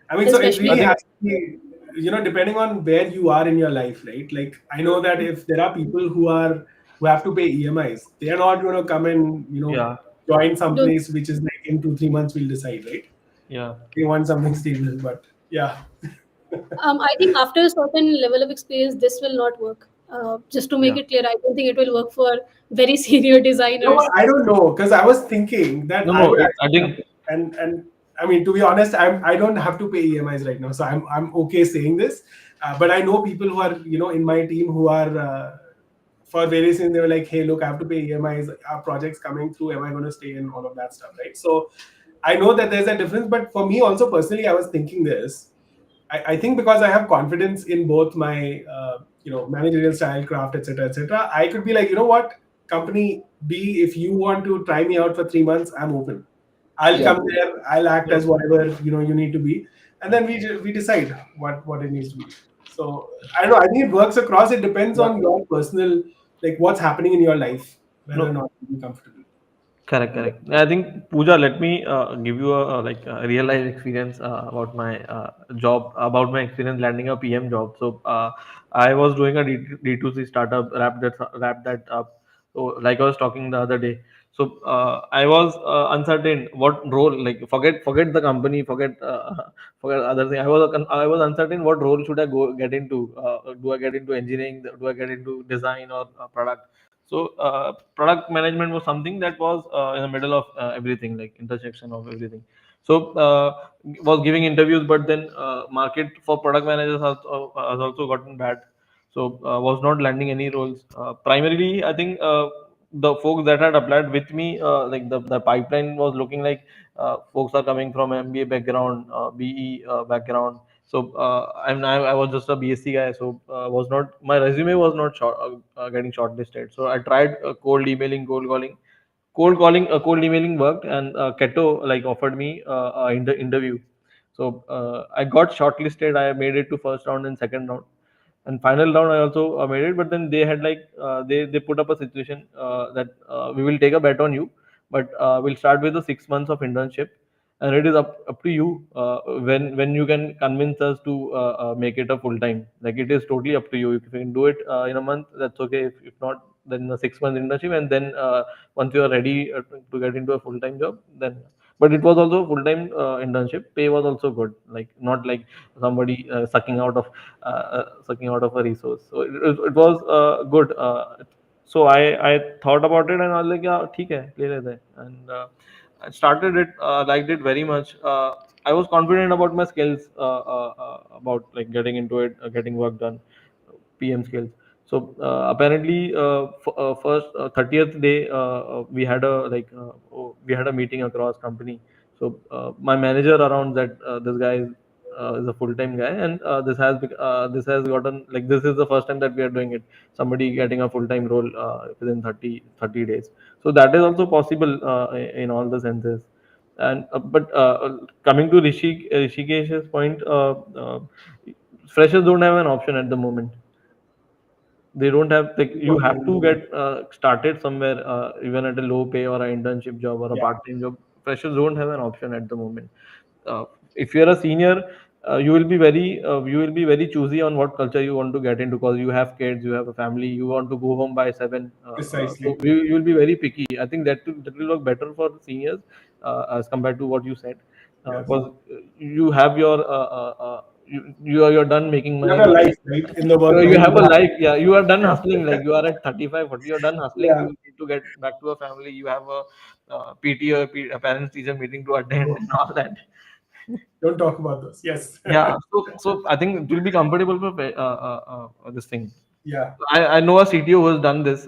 I mean, so it Especially I really think has to be, depending on where you are in your life, right? Like I know that if there are people who have to pay EMIs, they are not going to come and yeah, join don't. someplace which is like in 2 3 months we'll decide, right? yeah, They want something stable, but yeah. I think after a certain level of experience, this will not work. Just to make yeah. it clear, I don't think it will work for very senior No, designers. I don't know because I was thinking that No, I no. would I actually have think to, and I mean to be honest, I don't have to pay EMIs right now, so I'm okay saying this. But I know people who are in my team who are for various reasons they were like, hey, look, I have to pay EMIs. Our project's coming through. Am I going to stay in all of that stuff, right? So I know that there's a difference, but for me also personally, I was thinking this. I think because I have confidence in both my managerial style, craft, etc., etc. I could be like, you know what, company B, if you want to try me out for 3 months, I'm open. I'll yeah, come there. I'll act no, as whatever you need to be, and then we decide what it needs to be. So I don't know. I think it works across. It depends yeah, on your personal, like what's happening in your life, whether or no. not you're comfortable. Correct, correct. I think Pooja, let me give you a real life experience about my job, about my experience landing a PM job. So I was doing a D2C startup, wrap that up. So like I was talking the other day. So I was uncertain what role, like forget the company, forget other thing. I was uncertain what role should I go get into. Do I get into engineering? Do I get into design or product? So product management was something that was in the middle of everything, like intersection of everything. So was giving interviews, but then market for product managers has also gotten bad. So was not landing any roles. Primarily, I think the folks that had applied with me, like the pipeline was looking like folks are coming from MBA background, BE background. So I was just a BSc guy, so was not my resume was not getting shortlisted. So I tried cold emailing, cold emailing worked, and Keto like offered me interview. So I got shortlisted. I made it to first round and second round, and final round I also made it. But then they had like they put up a situation that we will take a bet on you, but we'll start with the 6 months of internship, and it is up to you when you can convince us to make it a full time. Like it is totally up to you. If you can do it in a month, that's okay. If not, then a 6 month internship, and then once you are ready to get into a full time job, then. But it was also full time internship. Pay was also good. Like not like somebody sucking out of a resource. So it was good. So I thought about it and I was like, yeah, ठीक है, ले लेते हैं. And I started it, liked it very much. I was confident about my skills, about like getting into it, getting work done, PM skills. So apparently, first 30th day, we had a meeting across company. So my manager around that this guy is a full time guy, and this has gotten like this is the first time that we are doing it. Somebody getting a full time role within 30 days. So that is also possible in all the senses. And but coming to Rishikesh's point, freshers don't have an option at the moment. They don't have, like, you have to get started somewhere, even at a low pay or an internship job or a Yeah. part-time job. Freshers don't have an option at the moment. If you're a senior, you will be very choosy on what culture you want to get into, because you have kids, you have a family, you want to go home by 7. So Precisely. you will be very picky. I think that will work better for seniors as compared to what you said, Yes. because you have your you're done making You money. have a life, right? In the work You world, have you a have, life. Yeah, you are done hustling. Like you are at 35, 40. You're done hustling. yeah. You need to get back to a family. You have a PTA, a parents teacher meeting to attend and all that. Don't talk about those. Yes. Yeah. So I think it will be comfortable for this thing. Yeah. I know a CTO who has done this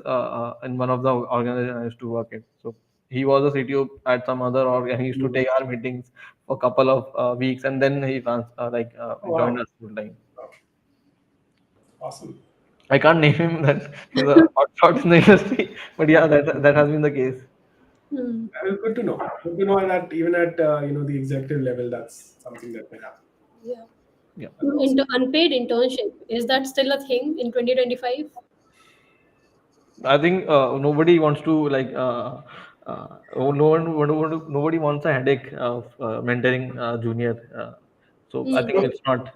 in one of the organizations I used to work at. So he was a CTO at some other org, and he used to Mm. take our meetings for a couple of weeks, and then he joined Wow. us full time. Awesome. I can't name him that he's a hot shot in the industry, but yeah, that has been the case. Hmm. Good to know. Good to know that even at the executive level, that's something that may happen. Yeah. Yeah, That's awesome. Unpaid internship, is that still a thing in 2025? I think nobody wants to nobody wants a headache of mentoring junior. So I think Hmm. it's not. I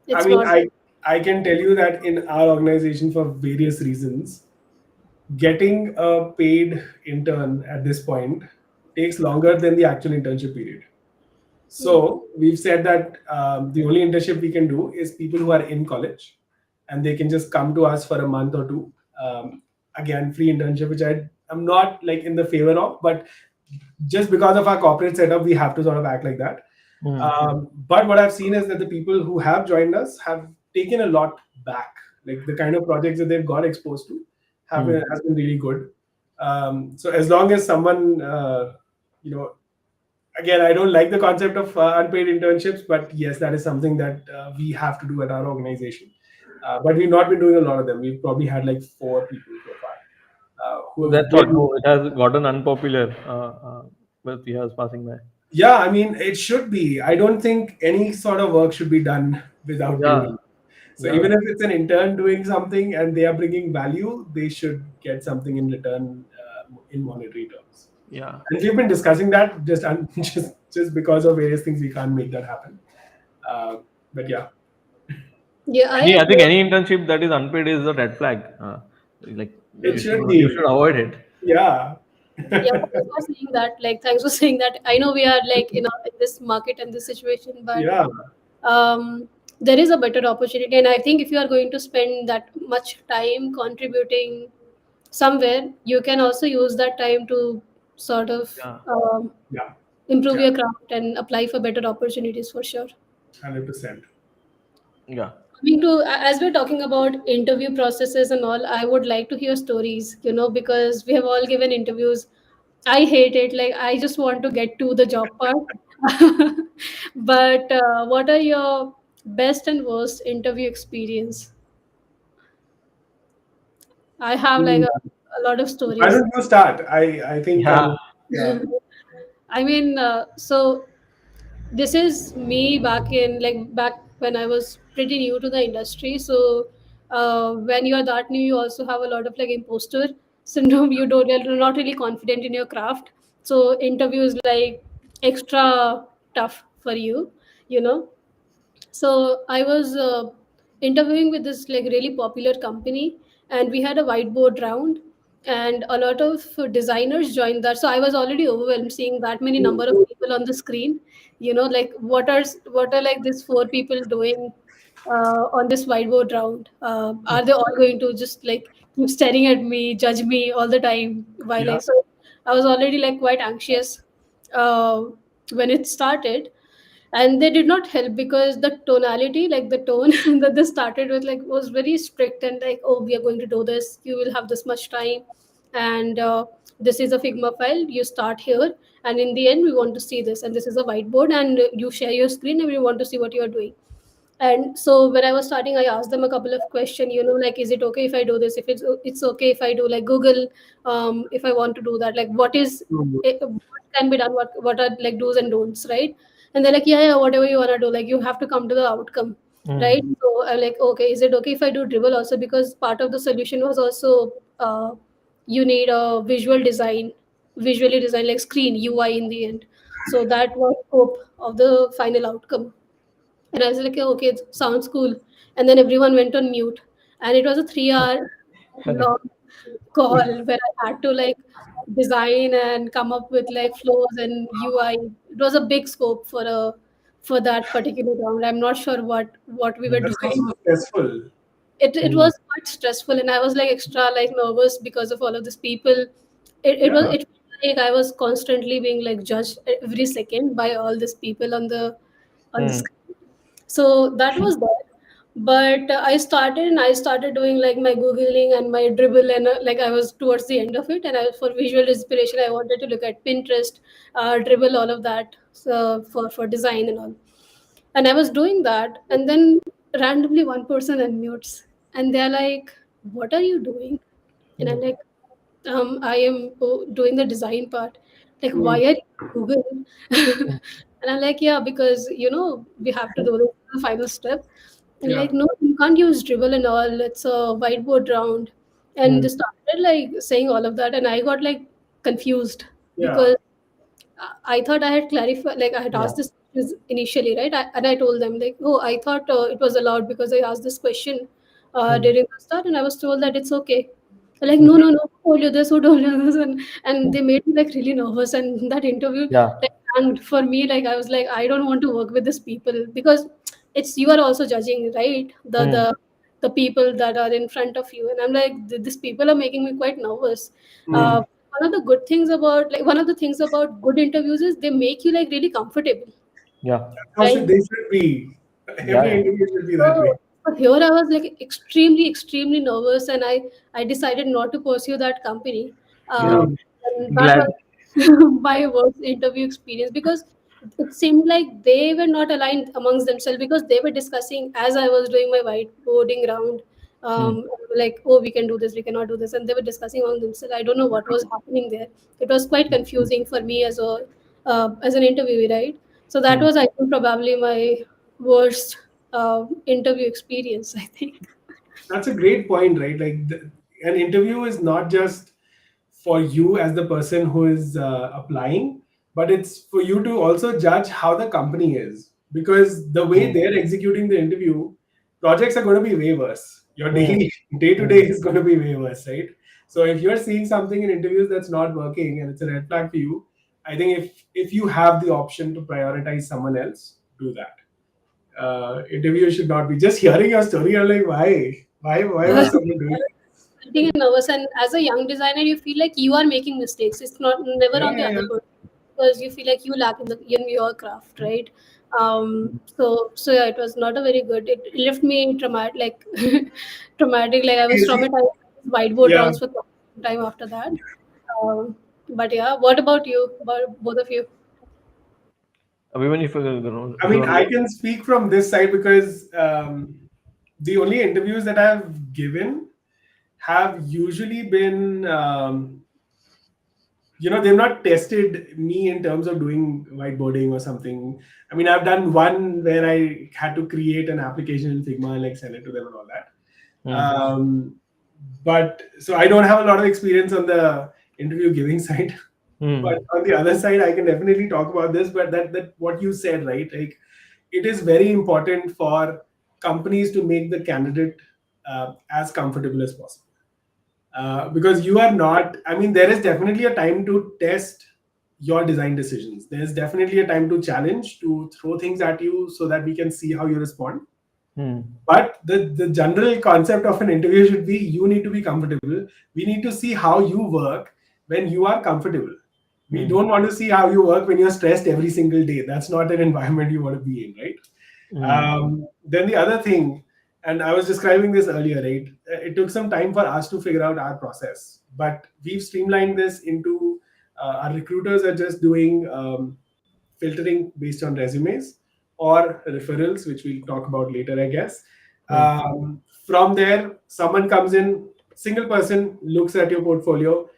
It's mean, not. I can tell you that in our organization, for various reasons, getting a paid intern at this point takes longer than the actual internship period. Hmm. So we've said that the only internship we can do is people who are in college, and they can just come to us for a month or two. Again, free internship, which I'm not like in the favor of, but just because of our corporate setup, we have to sort of act like that. Hmm. But what I've seen is that the people who have joined us have taken a lot back. Like the kind of projects that they've got exposed to Hmm. has been really good. So as long as someone, you know, again, I don't like the concept of unpaid internships, but yes, that is something that we have to do at our organization. But we've not been doing a lot of them. We've probably had like 4 people so far who have That's what. been. No, it has gotten unpopular with years passing by. Yeah, I mean, it should be. I don't think any sort of work should be done without Yeah, payment. So yeah, even if it's an intern doing something and they are bringing value, they should get something in return in monetary terms. yeah. And we've been discussing that just because of various things we can't make that happen. Uh, but yeah, Yeah, I I have. think any internship that is unpaid is a red flag. Like it should you be. should avoid it. Yeah. Yeah, thanks for saying that. Like, thanks for saying that. I know we are like in this market and this situation, but Yeah. there is a better opportunity. And I think if you are going to spend that much time contributing somewhere, you can also use that time to sort of Yeah, Yeah. improve Yeah. your craft and apply for better opportunities for sure. 100%. yeah. Coming to as we're talking about interview processes and all, I would like to hear stories, because we have all given interviews. I hate it. Like I just want to get to the job part. But what are your best and worst interview experience? I have like Hmm. a lot of Why stories. don't you start? I think Yeah. yeah. I mean, so this is me back when I was pretty new to the industry. So when you are that new, you also have a lot of like imposter syndrome. You're not really confident in your craft. So interview is like extra tough for you, you know. So I was interviewing with this like really popular company, and we had a whiteboard round, and a lot of designers joined that. So I was already overwhelmed seeing that many number of people on the screen. Like what are like these four people doing on this whiteboard round? Are they all going to just like keep staring at me, judge me all the time while Yeah. I was already like quite anxious uh, when it started, and they did not help because the tonality, like the tone that they started with, like was very strict and like, oh, we are going to do this, you will have this much time, and this is a Figma file, you start here, and in the end we want to see this, and this is a whiteboard, and you share your screen and we want to see what you are doing. And so when I was starting, I asked them a couple of questions, like, is it okay if I do this? If it's okay if I do like Google, if I want to do that, like Hmm. what can be done, what are like do's and don'ts, right? And they're like, yeah, yeah, whatever you want to do, like you have to come to the outcome, right? Mm. So I'm like, okay, is it okay if I do dribble also? Because part of the solution was also you need a visually design like screen UI in the end. So that was scope of the final outcome. And I was like, okay, it sounds cool. And then everyone went on mute. And it was a 3 hour long call where I had to like design and come up with like flows and UI. It was a big scope for for that particular round. I'm not sure what we were That sounds doing. so stressful. It Hmm. was quite stressful, and I was like extra like nervous because of all of these people. Yeah. It felt like I was constantly being like judged every second by all these people on the Hmm. screen. So that was that. But I started doing like my googling and my dribble, and like I was towards the end of it, and for visual inspiration I wanted to look at Pinterest, dribble, all of that, so for design and all. And I was doing that, and then randomly one person unmutes, and they're like, "What are you doing?" And I'm like, I am doing the design part. Like, why Mm. are you on Google? And I'm like, yeah, because we have to do the final step. And Yeah. like, no, you can't use dribble and all. It's a whiteboard round. And Hmm. they started like saying all of that, and I got like confused Yeah. because I thought I had clarified, like I had Yeah. asked this question initially, right? And I told them like, oh, I thought it was allowed because I asked this question Hmm. during the start, and I was told that it's okay. Like, Hmm. no, no, no, who told you this? Who told you this? And they made me like really nervous. And that interview, Yeah. like, and for me, like I was like, I don't want to work with these people because it's you are also judging, right? Hmm. The people that are in front of you, and I'm like, these people are making me quite nervous. Hmm. Uh, one of the things about good interviews is they make you like really comfortable, Yeah. How should right? they should be? Yeah. Every Yeah. interview should be that way. So here I was like extremely, extremely nervous, and I decided not to pursue that company. Yeah. Um, Mm. and that Glad. was my worst interview experience because it seemed like they were not aligned amongst themselves because they were discussing as I was doing my whiteboarding round. Hmm. Like, oh, we can do this, we cannot do this, and they were discussing among themselves. I don't know what was happening there. It was quite confusing for me as an interviewee, right? So that Hmm. was, I think, probably my worst interview experience, I think. That's a great point, right? Like an interview is not just for you as the person who is applying, but it's for you to also judge how the company is. Because the way Hmm. they're executing the interview, projects are going to be way worse. Your Hmm. daily day to day Hmm. is going to be way worse, right? So if you're seeing something in interviews that's not working and it's a red flag for you, I think if you have the option to prioritize someone else, do that. Interview should not be just hearing your story. I'm like, why I was was someone doing getting nervous, and as a young designer, you feel like you are making mistakes. It's not never that? on the Yeah, other yeah, person because you feel like you lack in your craft, right? So yeah, it was not a very good. It left me traumatic, like traumatic. Like I was yeah. traumatized with whiteboard Yeah. rounds for quite some time after that. But yeah, what about you? About both of you? Even if I if you mean, want I to. can speak from this side because the only interviews that I've given have usually been, they've not tested me in terms of doing whiteboarding or something. I mean, I've done one where I had to create an application in Figma and like send it to them and all that. Hmm. But so I don't have a lot of experience on the interview giving side. But Hmm. on the other side, I can definitely talk about this. But that what you said, right? Like it is very important for companies to make the candidate as comfortable as possible. Because you are not, I mean, there is definitely a time to test your design decisions. There's definitely a time to challenge, to throw things at you so that we can see how you respond. Hmm. But the general concept of an interview should be you need to be comfortable. We need to see how you work when you are comfortable. We Hmm. don't want to see how you work when you're stressed every single day. That's not an environment you want to be in, right? Hmm. Then the other thing, and I was describing this earlier, right? It took some time for us to figure out our process, but we've streamlined this into our recruiters are just doing filtering based on resumes or referrals, which we'll talk about later, I guess. Hmm. From there, someone comes in, single person looks at your portfolio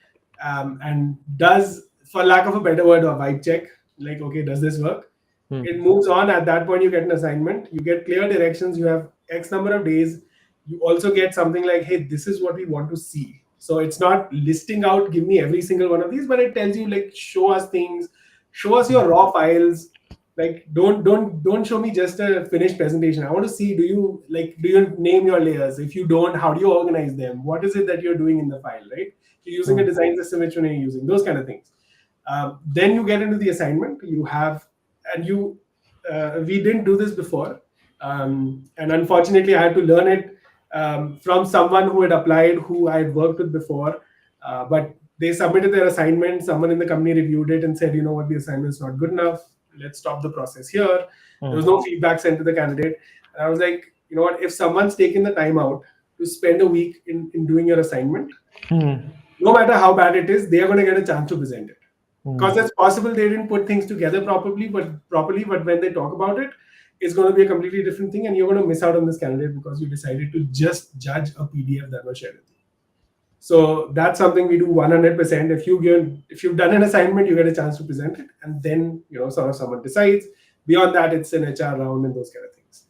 and does, for lack of a better word, a vibe check. Like, okay, does this work? Hmm. It moves on. At that point, you get an assignment. You get clear directions. You have X number of days. You also get something like, hey, this is what we want to see. So it's not listing out, give me every single one of these, but it tells you like, show us things, show us your raw files. Like, don't show me just a finished presentation. I want to see, do you name your layers? If you don't, how do you organize them? What is it that you're doing in the file, right? You're using a Hmm. design system, which one are you using? Those kind of things. Then you get into the assignment. You have, and you we didn't do this before, and unfortunately, I had to learn it from someone who had applied, who I had worked with before. But they submitted their assignment. Someone in the company reviewed it and said, "You know what? The assignment is not good enough. Let's stop the process here." There was no feedback sent to the candidate, and I was like, "You know what? If someone's taken the time out to spend a week in doing your assignment, no matter how bad it is, they are going to get a chance to present it." Because it's possible they didn't put things together properly, but when they talk about it, it's going to be a completely different thing, and you're going to miss out on this candidate because you decided to just judge a PDF that was shared with you. So that's something we do 100%. If you've done an assignment, you get a chance to present it, and then sort of someone decides. Beyond that, it's an HR round and those kind of things.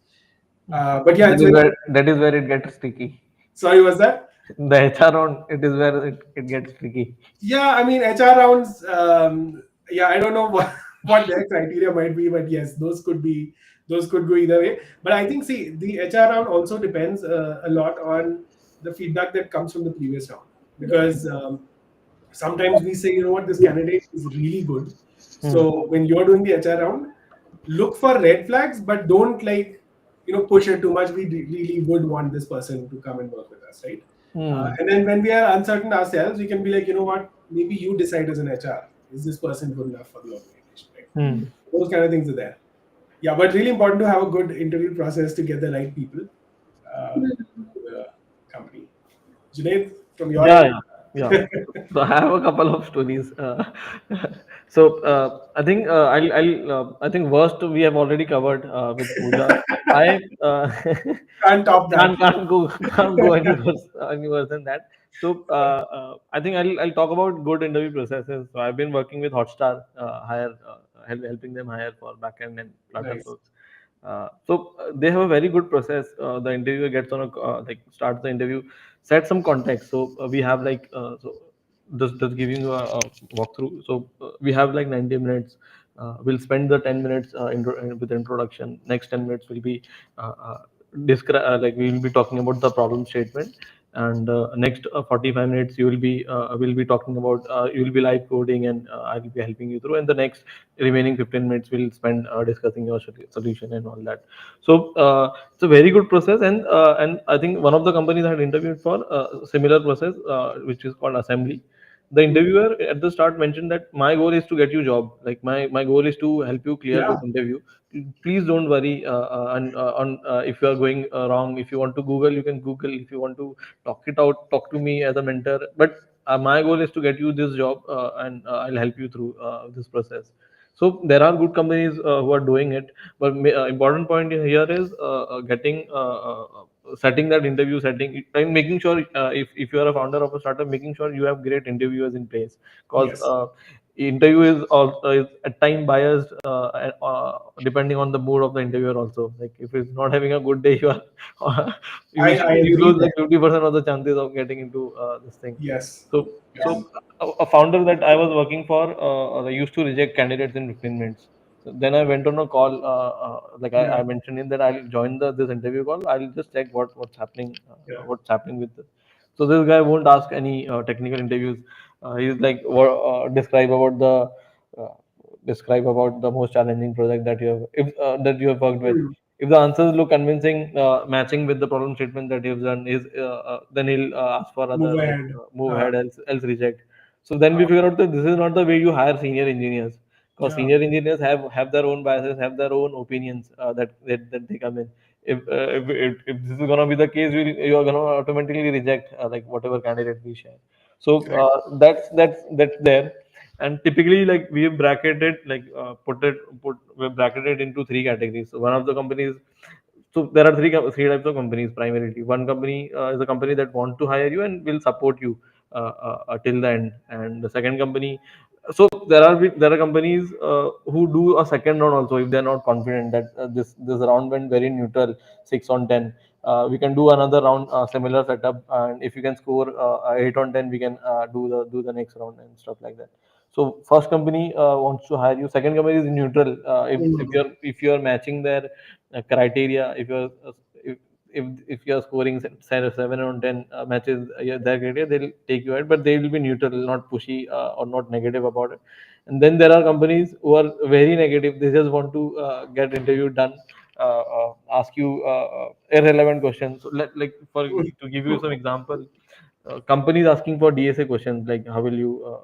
But yeah, it's very. That is where it gets tricky. Sorry, was that? The HR round, it is where it gets tricky. Yeah, I mean HR rounds. Yeah, I don't know what their criteria might be, but yes, those could go either way. But I think, see, the HR round also depends a lot on the feedback that comes from the previous round, because sometimes we say, you know what, this candidate is really good. So when you're doing the HR round, look for red flags, but don't push it too much. We really would want this person to come and work with us, right? And then when we are uncertain ourselves, we can be like, you know what, maybe you decide as an HR, is this person good enough for the organization, right? Those kind of things are there. Yeah, but really important to have a good interview process to get the right people to the company. Junaid, from your Yeah, end? yeah. So I have a couple of stories. I think I think worst we have already covered with Pooja. I Can't top that. can't go any worse than that. I think I'll talk about good interview processes. So I've been working with Hotstar, helping them hire for backend and Flutter Nice. folks. They have a very good process. The interviewer gets on a starts the interview, set some context. We have just giving you a walkthrough. We have like 90 minutes. We'll spend the 10 minutes with introduction. Next 10 minutes will be describe like we will be talking about the problem statement, and next 45 minutes you will be talking about you will be live coding, and I will be helping you through, and the next remaining 15 minutes we'll spend discussing your solution and all that. It's a very good process, and I think one of the companies I had interviewed for similar process, which is called assembly. The interviewer at the start mentioned that my goal is to get you job, like my goal is to help you clear Yeah. this interview. Please don't worry on if you are going wrong. If you want to Google, you can Google. If you want to talk it out, talk to me as a mentor. But my goal is to get you this job, and I'll help you through this process. So there are good companies who are doing it, but important point here is getting setting that interview setting and making sure if you are a founder of a startup, making sure you have great interviewers in place, because Yes. interview is also is at time biased depending on the mood of the interviewer also. Like if it's not having a good day, you are I you agree lose there. like 50% of the chances of getting into this thing. Yes. So, Yeah. a founder that I was working for, they used to reject candidates in 15 minutes. So then I went on a call, like Yeah. I mentioned in that I'll join this interview call. I'll just check Yeah. what's happening with this. So this guy won't ask any technical interviews. He's like, uh, describe about the most challenging project that that you have worked with. Hmm. If the answers look convincing, matching with the problem statement that you've done, is then he'll ask for other, Move like ahead. move ahead, else reject. So then we Uh, figure out that this is not the way you hire senior engineers, because yeah. senior engineers have their own biases, have their own opinions that they come in. If this is gonna be the case, you are gonna automatically reject like whatever candidate we share. Correct. That's there. And typically, like we have bracketed, like we've bracketed into three categories. So one of the companies, so there are three types of companies primarily. One company is a company that want to hire you and will support you till the end. And the second company, so there are companies who do a second round also if they're not confident that this round went very neutral, 6 on 10. We can do another round, similar setup, and if you can score 8 on 10, we can do the next round and stuff like that. So first company wants to hire you. Second company is neutral. Hmm. If you're matching their criteria, if you're scoring 7 on 10 matches their criteria, they'll take you out, but they will be neutral, not pushy or not negative about it. And then there are companies who are very negative. They just want to get interview done, ask you irrelevant questions. So like for to give you some example, companies asking for DSA questions like how will you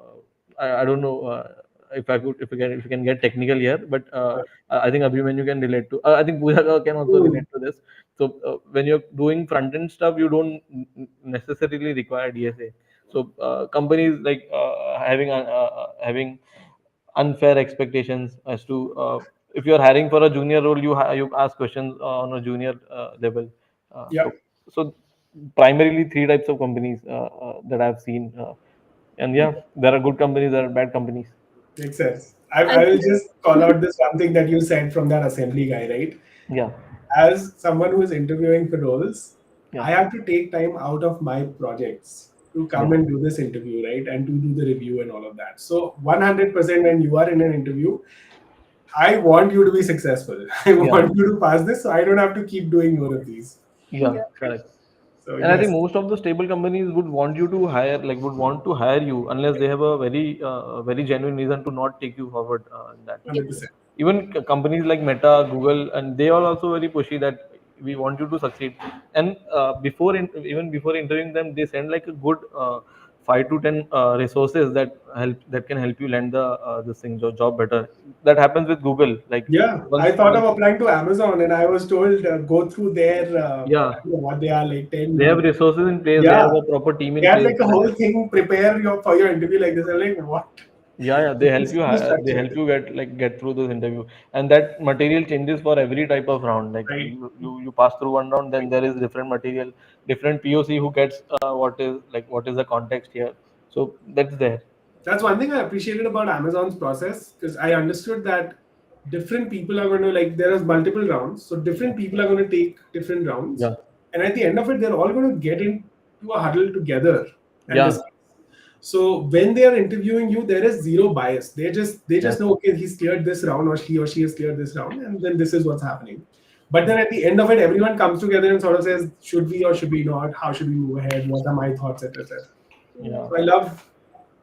I don't know if I could if you can get technical here, but I think Abhimanyu can relate to. I think Pooja can also Mm. relate to this. So when you're doing front end stuff, you don't necessarily require DSA. So companies like having unfair expectations as to if you're hiring for a junior role, you ask questions on a junior level. Uh, Yeah, so so primarily three types of companies that I've seen, and yeah, there are good companies, there are bad companies. makes sense. I And will just call out this one thing that you said from that assembly guy, right? Yeah, As someone who is interviewing for roles, yeah, I have to take time out of my projects to yeah, come and do this interview, right? And to do the review and all of that. So 100% when you are in an interview, I want you to be successful. I yeah, want you to pass this so I don't have to keep doing more of these. yeah, yeah, correct. So And I think yes, most of the stable companies would want you to hire, like would want to hire you unless they have a very genuine reason to not take you forward in that. yes. 100%. Even companies like Meta, Google, and they are also very pushy that we want you to succeed. And even before interviewing them, they send like a good 5 to 10 resources that can help you land the this thing job better. That happens with Google. Like Yeah, I thought of applying to Amazon and I was told go through their, I yeah, don't know what they are, like they have 10. resources in place. They Yeah, have a proper team they in had place. like a whole thing prepare your for your interview like this. I'm like, what? Yeah, yeah, they This help is you. too They structured, help you get through this interview, and that material changes for every type of round. Like right? you pass through one round, then there is different material, different POC who gets what is the context here. So that's there. That's one thing I appreciated about Amazon's process because I understood that different people are going to like there is multiple rounds, so different people are going to take different rounds, Yeah, and at the end of it, they're all going to get into a huddle together and yeah, discuss. So when they are interviewing you, there is zero bias. They yeah, just know okay, he's cleared this round or she has cleared this round, and then this is what's happening. But then at the end of it, everyone comes together and sort of says, should we or should we not? How should we move ahead? What are my thoughts, etc. etc. yeah. So I love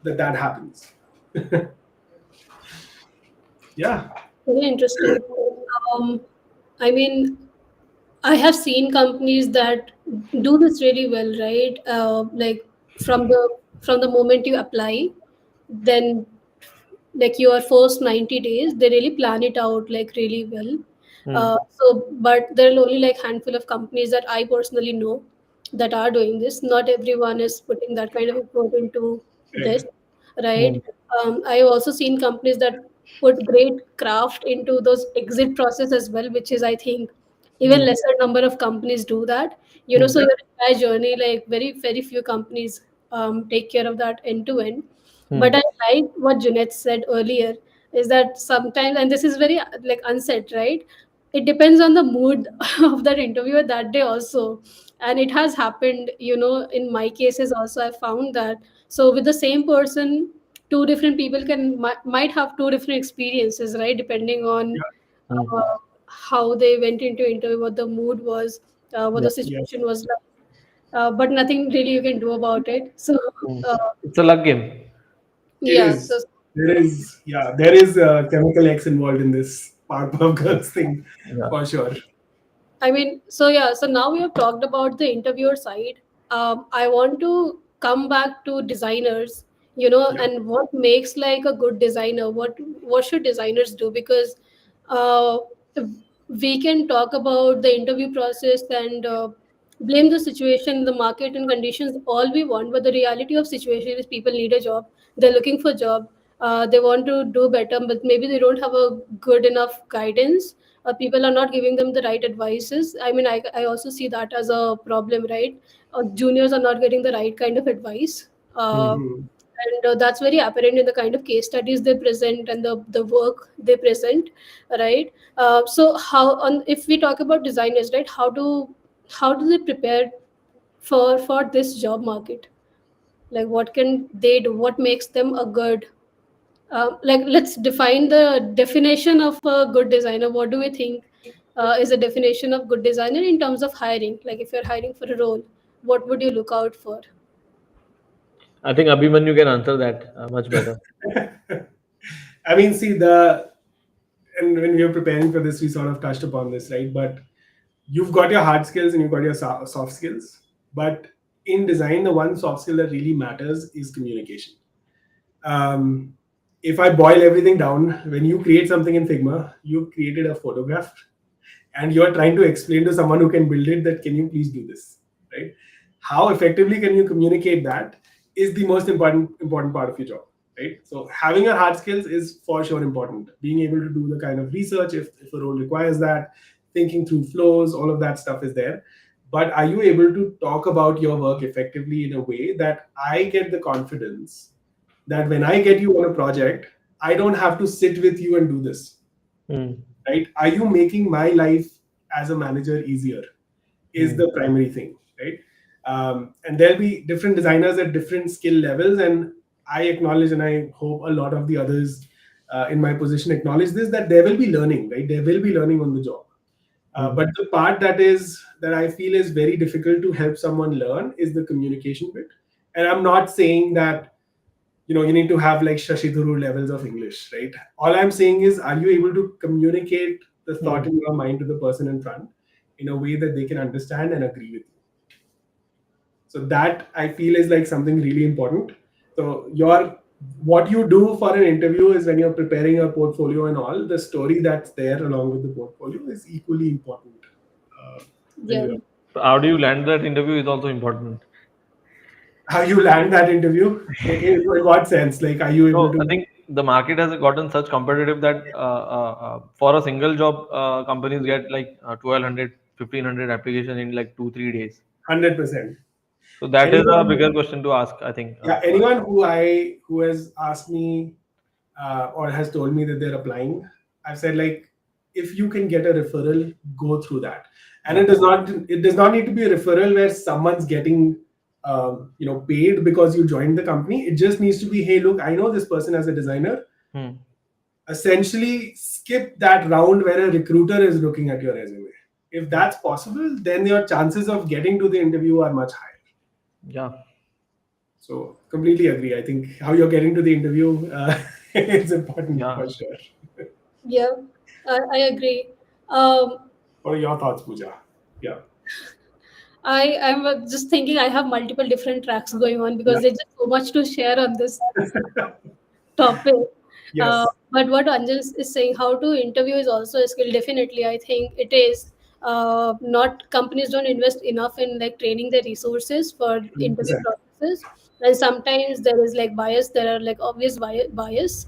that that happens. Yeah, Very interesting. Um, I mean, I have seen companies that do this really well, right? Like from the moment you apply, then like your first 90 days, they really plan it out like really well. Hmm. But there are only like handful of companies that I personally know that are doing this. Not everyone is putting that kind of effort into this, correct. right? Hmm. I have also seen companies that put great craft into those exit process as well, which is I think even Hmm. lesser number of companies do that. Hmm. So Yeah, your entire journey, like very few companies take care of that end to end. Hmm. But I like what Junaid said earlier is that sometimes, and this is very like unsaid, right? It depends on the mood of that interviewer that day also. And it has happened, in my cases also, I found that. So with the same person, two different people might have two different experiences, right? Depending on yeah, Hmm. how they went into interview, what the mood was, what Yeah. the yeah. situation was like. But nothing really you can do about it. So Hmm. uh, It's a luck game. It yeah, so is. There is. Yeah, there is chemical X involved in this Powerpuff Girls thing Yeah. for sure. I mean, so yeah, so now we have talked about the interviewer side. I want to come back to designers, Yeah, and what makes like a good designer. What should designers do? Because uh, we can talk about the interview process and blame the situation, the market and conditions all we want, but the reality of situation is people need a job. They're looking for job. They want to do better, but maybe they don't have a good enough guidance. People are not giving them the right advices. I mean, I also see that as a problem, right? Juniors are not getting the right kind of advice. Hmm. hmm, And that's very apparent in the kind of case studies they present and the work they present, right? So how on if we talk about designers, right, how do they prepare for this job market? Like what can they do? What makes them a good like let's define the definition of a good designer. What do we think is a definition of good designer in terms of hiring? Like if you're hiring for a role, what would you look out for? I think Abhimanyu can answer that much better. I mean, see the and when we were preparing for this, we sort of touched upon this, right? But you've got your hard skills and you've got your soft skills. But in design, the one soft skill that really matters is communication. Um, if I boil everything down, when you create something in Figma, you've created a photograph and you're trying to explain to someone who can build it that can you please do this, right? How effectively can you communicate that is the most important part of your job, right? So having your hard skills is for sure important. Being able to do the kind of research if a role requires that, thinking through flows, all of that stuff is there. But are you able to talk about your work effectively in a way that I get the confidence that when I get you on a project, I don't have to sit with you and do this, Hmm. right? Are you making my life as a manager easier? Is the primary thing, right? And there'll be different designers at different skill levels, and I acknowledge, and I hope a lot of the others in my position acknowledge this, that there will be learning, right? There will be learning on the job. But the part that I feel is very difficult to help someone learn is the communication bit. And I'm not saying that you need to have like Shashi Thurur levels of English, right? All I'm saying is, are you able to communicate the thought in your mind to the person in front in a way that they can understand and agree with you? So that I feel is like something really important. So what you do for an interview is when you're preparing a portfolio and all, the story that's there along with the portfolio is equally important. When Yeah. you're How do you land that interview is also important. how you land that interview in what sense? Like, are you able So I to think the market has gotten such competitive that for a single job, companies get like 1,200, 1,500 application in like 2, 3 days. 100%? So that is a Anyone bigger question to ask, I think. Yeah, anyone who has asked me or has told me that they're applying, I've said like, if you can get a referral, go through that. And Yeah. it does not need to be a referral where someone's getting paid because you joined the company. It just needs to be, hey, look, I know this person as a designer. Hmm. Essentially, skip that round where a recruiter is looking at your resume. If that's possible, then your chances of getting to the interview are much higher. Yeah. So completely agree. I think how you're getting to the interview is important Yeah. for sure. Yeah, I agree. Um, What are your thoughts, Pooja? Yeah. I'm just thinking I have multiple different tracks going on Yeah. because there's just so much to share on this topic. Yes. But what Anjal is saying, how to interview is also a skill. Definitely, I think it is. Not companies don't invest enough in like training their resources for interview 100%. processes, and sometimes there is like bias. There are like obvious bias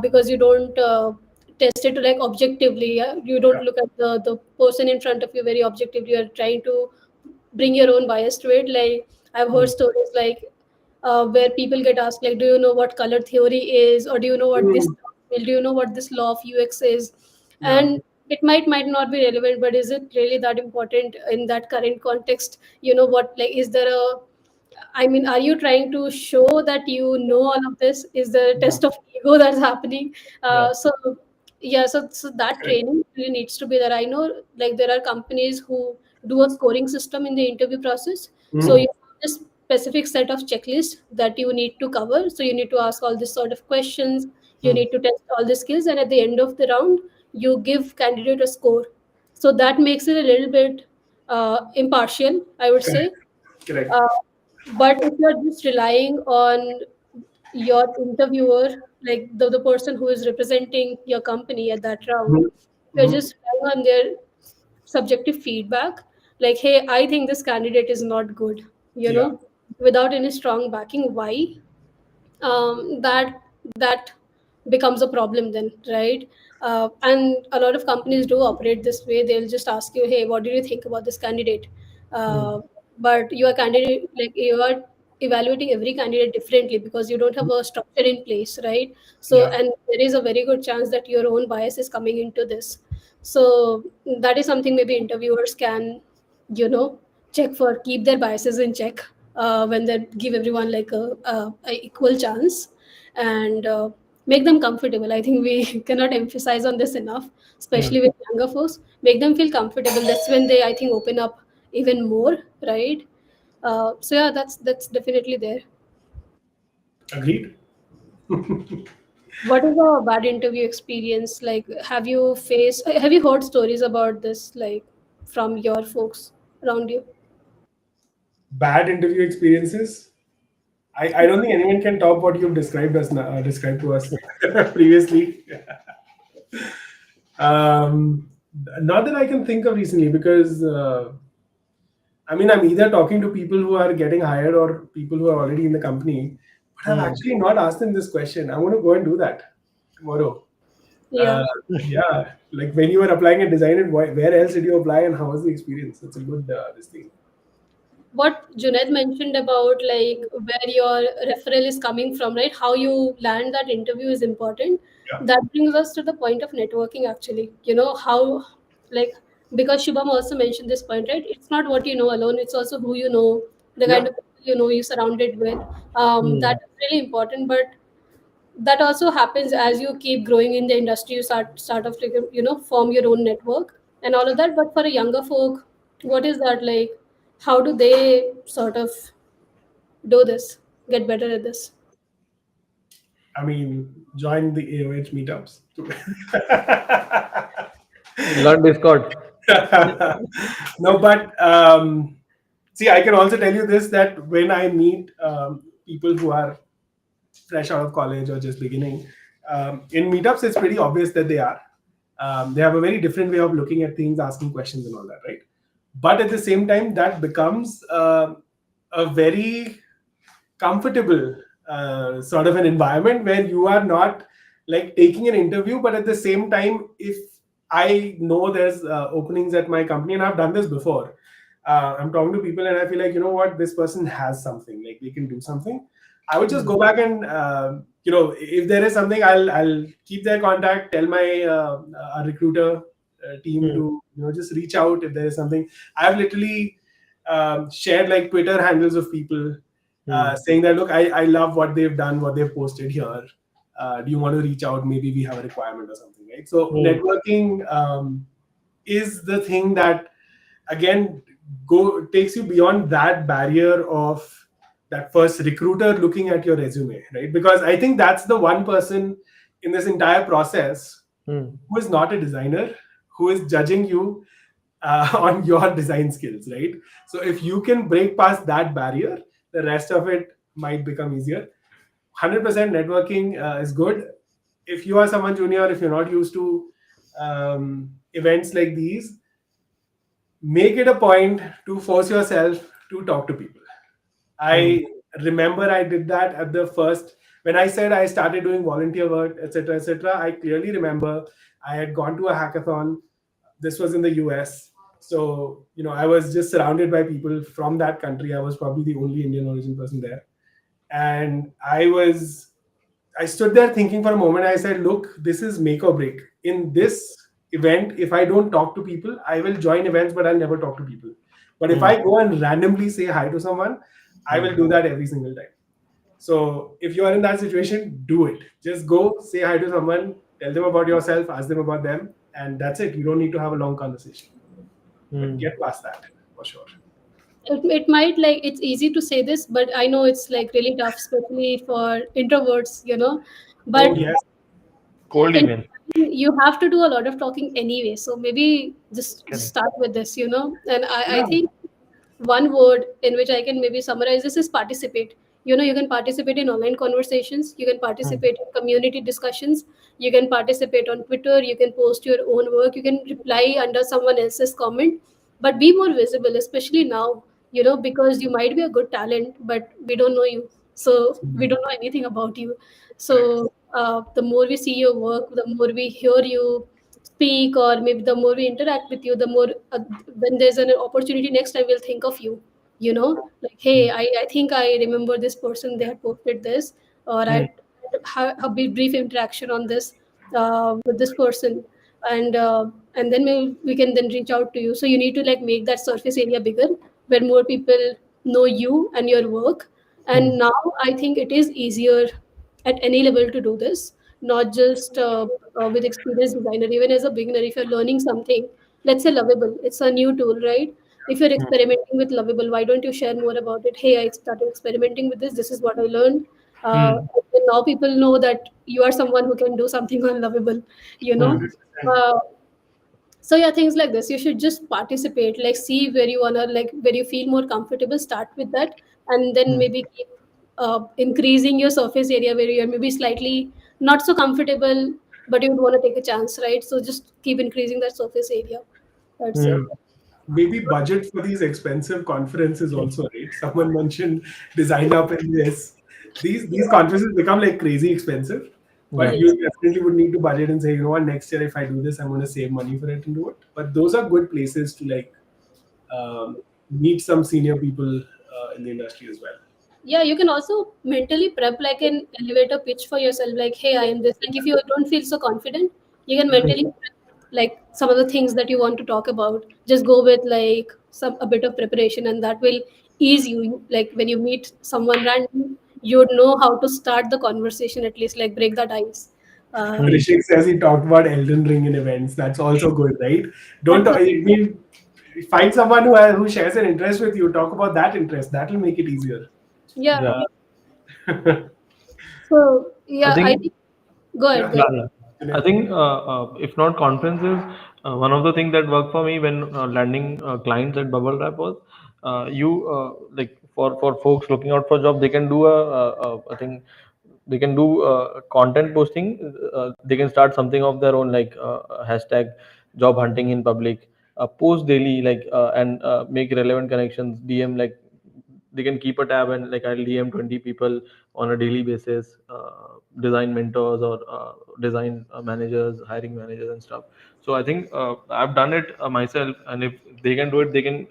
because you don't test it like objectively. Yeah? You don't Yeah. look at the person in front of you very objectively. You are trying to bring your own bias to it. Like I've heard Hmm. stories like where people get asked like, do you know what color theory is, or do you know what this, Mm, do you know what this law of UX is? yeah. And it might not be relevant, but is it really that important in that current context? You know what, like, is there a, I mean, are you trying to show that you know all of this? Is there a Yeah. test of ego that's happening? Yeah. So yeah, so that Correct. training really needs to be there. I know like there are companies who do a scoring system in the interview process. So Mm, you have this specific set of checklists that you need to cover. So you need to ask all this sort of questions. You Hmm. need to test all the skills, and at the end of the round, you give candidate a score. So that makes it a little bit impartial, I would correct. say. Correct. Uh, but if you're just relying on your interviewer, like the person who is representing your company at that round, Mhm. if you're Mhm. just relying on their subjective feedback, like, hey, I think this candidate is not good, Yeah. without any strong backing, why? That becomes a problem then, right? And a lot of companies do operate this way. They'll just ask you, hey, what do you think about this candidate? Hmm. But you are candidate, like, you are evaluating every candidate differently because you don't have a structure in place, right? So, Yeah. and there is a very good chance that your own bias is coming into this. So that is something maybe interviewers can, you know check for, keep their biases in check when they give everyone like a equal chance, and make them comfortable. I think we cannot emphasize on this enough, Hmm. especially with younger folks. Make them feel comfortable. That's when they, I think, open up even more, right? So yeah, that's definitely there. Agreed. What is a bad interview experience? Like, have you heard stories about this, like, from your folks around you? Bad interview experiences. I don't think anyone can top what you've described to us previously. Um, Not that I can think of recently, because I mean, I'm either talking to people who are getting hired or people who are already in the company, but I've Hmm. actually not asked them this question. I'm going to go and do that tomorrow. Yeah. Uh, yeah, like when you were applying at DesignIt, where else did you apply and how was the experience? It's a good this thing. What Junaid mentioned about, like, where your referral is coming from, right? How you land that interview is important. Yeah, That brings us to the point of networking, actually. You know, how, like, because Shubham also mentioned this point, right? It's not what you know alone, it's also who you know, the kind yeah. of people you know you're surrounded with. That Hmm. is really important. But that also happens as you keep growing in the industry. You start off, like, form your own network and all of that. But for a younger folk, what is that like? How do they sort of do this, get better at this? I mean, join the AOH meetups. Learn Discord. No, but see, I can also tell you this, that when I meet people who are fresh out of college or just beginning, in meetups, it's pretty obvious that they are. They have a very different way of looking at things, asking questions, and all that, right? But at the same time, that becomes a very comfortable sort of an environment where you are not like taking an interview, but at the same time, if I know there's openings at my company, and I've done this before, I'm talking to people and I feel like, you know what, this person has something, like they can do something. I would just Hmm. go back and if there is something, I'll keep their contact, tell my recruiter team Hmm. to just reach out if there is something. I've literally shared like Twitter handles of people Hmm. saying that, look, I love what they've done, what they've posted here. Do you want to reach out? Maybe we have a requirement or something, right? So Hmm. networking is the thing that again go takes you beyond that barrier of that first recruiter looking at your resume, right? Because I think that's the one person in this entire process Hmm. who is not a designer, who is judging you on your design skills, right? So if you can break past that barrier, the rest of it might become easier. 100% networking is good. If you are someone junior, if you're not used to events like these, make it a point to force yourself to talk to people. Hmm. I remember I did that at the first, when I said I started doing volunteer work, etc., etc. I clearly remember I had gone to a hackathon. This was in the US. So, I was just surrounded by people from that country. I was probably the only Indian origin person there. And I stood there thinking for a moment. I said, look, this is make or break. In this event, if I don't talk to people, I will join events, but I'll never talk to people. But if Hmm. I go and randomly say hi to someone, I will Hmm. do that every single time. So if you are in that situation, do it. Just go, say hi to someone, tell them about yourself, ask them about them, and that's it. You don't need to have a long conversation. But Hmm. get past that for sure. It might, like, it's easy to say this, but I know it's like really tough, especially for introverts, but Oh, yes. Cold in email. you have to do a lot of talking anyway, so maybe just Correct. start with this, and I Yeah. think one word in which I can maybe summarize this is participate. You can participate in online conversations, you can Hmm. participate in community discussions, you can participate on Twitter, you can post your own work, you can reply under someone else's comment, but be more visible, especially now, because you might be a good talent, but we don't know you. So we don't know anything about you. Correct. So the more we see your work, the more we hear you speak, or maybe the more we interact with you, the more when there's an opportunity next time, we'll think of you, like, hey, I think I remember this person, they had posted this, or Hmm. I had a brief interaction on this with this person, and then we can then reach out to you. So you need to, like, make that surface area bigger, where more people know you and your work. Hmm. And now I think it is easier at any level to do this, not just with experienced designer. Even as a beginner, if you're learning something, let's say Lovable, it's a new tool, right? If you're Hmm. experimenting with Lovable, why don't you share more about it? Hey, I started experimenting with this. This is what I learned. Hmm. I've been now people know that you are someone who can do something unlovable, you know. 100%. uh, so yeah, things like this, you should just participate, like see where you wanna, like where you feel more comfortable, start with that, and then Hmm. maybe keep increasing your surface area where you're maybe slightly not so comfortable, but you would want to take a chance, right? So just keep increasing that surface area. That's it. Hmm. Maybe budget for these expensive conferences also, right? Someone mentioned design up in this. These conferences become like crazy expensive, but Yeah. you Yes. definitely would need to budget and say, you know what, next year if I do this, I'm going to save money for it and do it. But those are good places to like meet some senior people in the industry as well. Yeah, you can also mentally prep like an elevator pitch for yourself, like, hey, I am this. Like if you don't feel so confident, you can mentally prep like some of the things that you want to talk about. Just go with like some a bit of preparation, and that will ease you. Like when you meet someone random, you would know how to start the conversation, at least like break that ice. Hmm. Rishik says he talked about Elden Ring in events. That's also good, right? Don't I mean find someone who shares an interest with you. Talk about that interest. That will make it easier. Yeah. Yeah. So I yeah, I think. think go ahead, Yeah, go Yeah, ahead. yeah. I think if not conferences, one of the things that worked for me when landing clients at Bubble Wrap was you like for folks looking out for job, they can do I think they can do content posting. They can start something of their own, like hashtag job hunting in public, post daily, like and make relevant connections. DM, like they can keep a tab and like I'll DM 20 people on a daily basis, design mentors or design managers, hiring managers and stuff. So I think I've done it myself, and if they can do it, they can.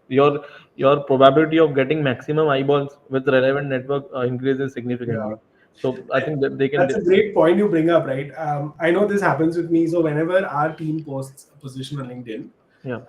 Your probability of getting maximum eyeballs with relevant network increases yeah. significantly. So I think that they can. That's a great point you bring up, right? I know this happens with me. So whenever our team posts a position on LinkedIn, Yeah,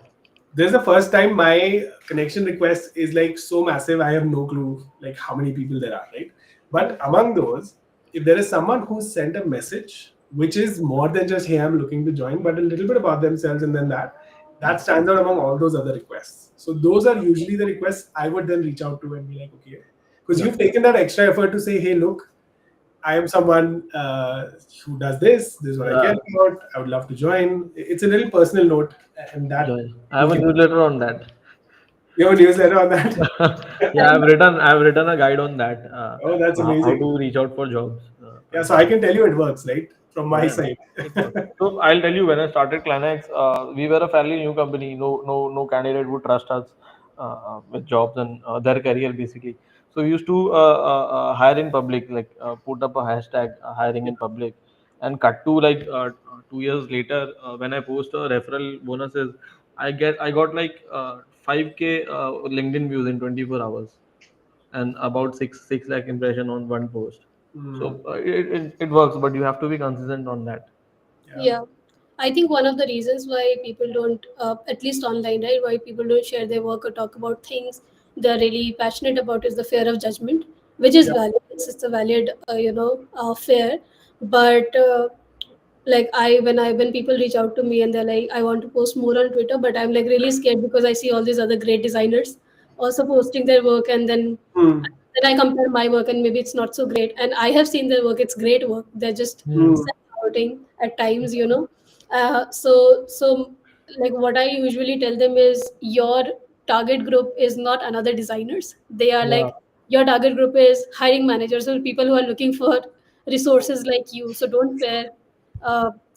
this is the first time my connection request is like so massive. I have no clue like how many people there are, right? Hmm. But among those, if there is someone who sent a message which is more than just hey, I'm looking to join, but a little bit about themselves, and then that stands out among all those other requests. So those are usually the requests I would then reach out to and be like, okay, because yeah, you've taken that extra effort to say, hey, look, I am someone who does this. This is what I care uh, about. I would love to join. It's a little personal note, and that join. I have people a can. newsletter on that. You have a newsletter on that? Yeah, I've written a guide on that. Oh, that's How amazing. to reach out for jobs. Yeah, so I can tell you it works, right? From my Yeah, side. it works. So I'll tell you, when I started ClanX, we were a fairly new company. No candidate would trust us with jobs and their career basically. So we used to hire in public, like put up a hashtag hiring in public, and cut to like 2 years later, when I post a referral bonuses, I got like 5K LinkedIn views in 24 hours, and about six lakh impression on one post. Hmm. So it works, but you have to be consistent on that. Yeah. Yeah, I think one of the reasons why people don't, at least online, right, why people don't share their work or talk about things they're really passionate about is the fear of judgment, which is Yeah. valid. It's a valid, fear. But like when people reach out to me and they're like, I want to post more on Twitter, but I'm like really scared because I see all these other great designers also posting their work, and Hmm. then I compare my work and maybe it's not so great. And I have seen their work; it's great work. They're just Hmm. Hmm. self-doubting at times, you know. So like what I usually tell them is your target group is not another designers. They are Yeah, like your target group is hiring managers or people who are looking for resources like you. So don't fear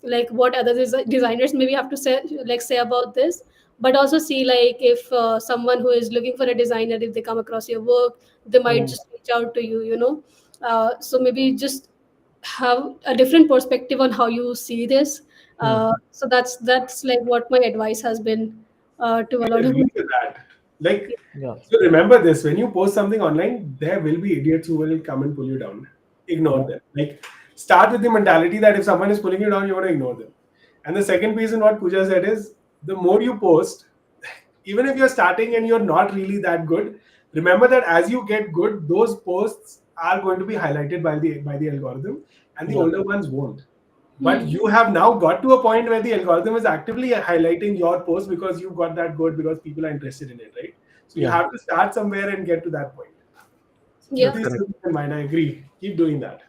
like what other designers maybe have to say about this, but also see like if someone who is looking for a designer, if they come across your work, they might hmm, just reach out to you, you know. So maybe just have a different perspective on how you see this. hmm, So that's like what my advice has been to a I lot of agree with that. Like, yeah, so remember this: when you post something online, there will be idiots who will come and pull you down. Ignore yeah, them. Like, start with the mentality that if someone is pulling you down, you want to ignore them. And the second piece in what Pooja said is, the more you post, even if you're starting and you're not really that good, remember that as you get good, those posts are going to be highlighted by the algorithm, and the yeah, older ones won't. But Hmm. you have now got to a point where the algorithm is actively highlighting your post because you got that good because people are interested in it, right? So you yeah. have to start somewhere and get to that point. So Yeah. That's keep these correct. things in mind. I agree. Keep doing that.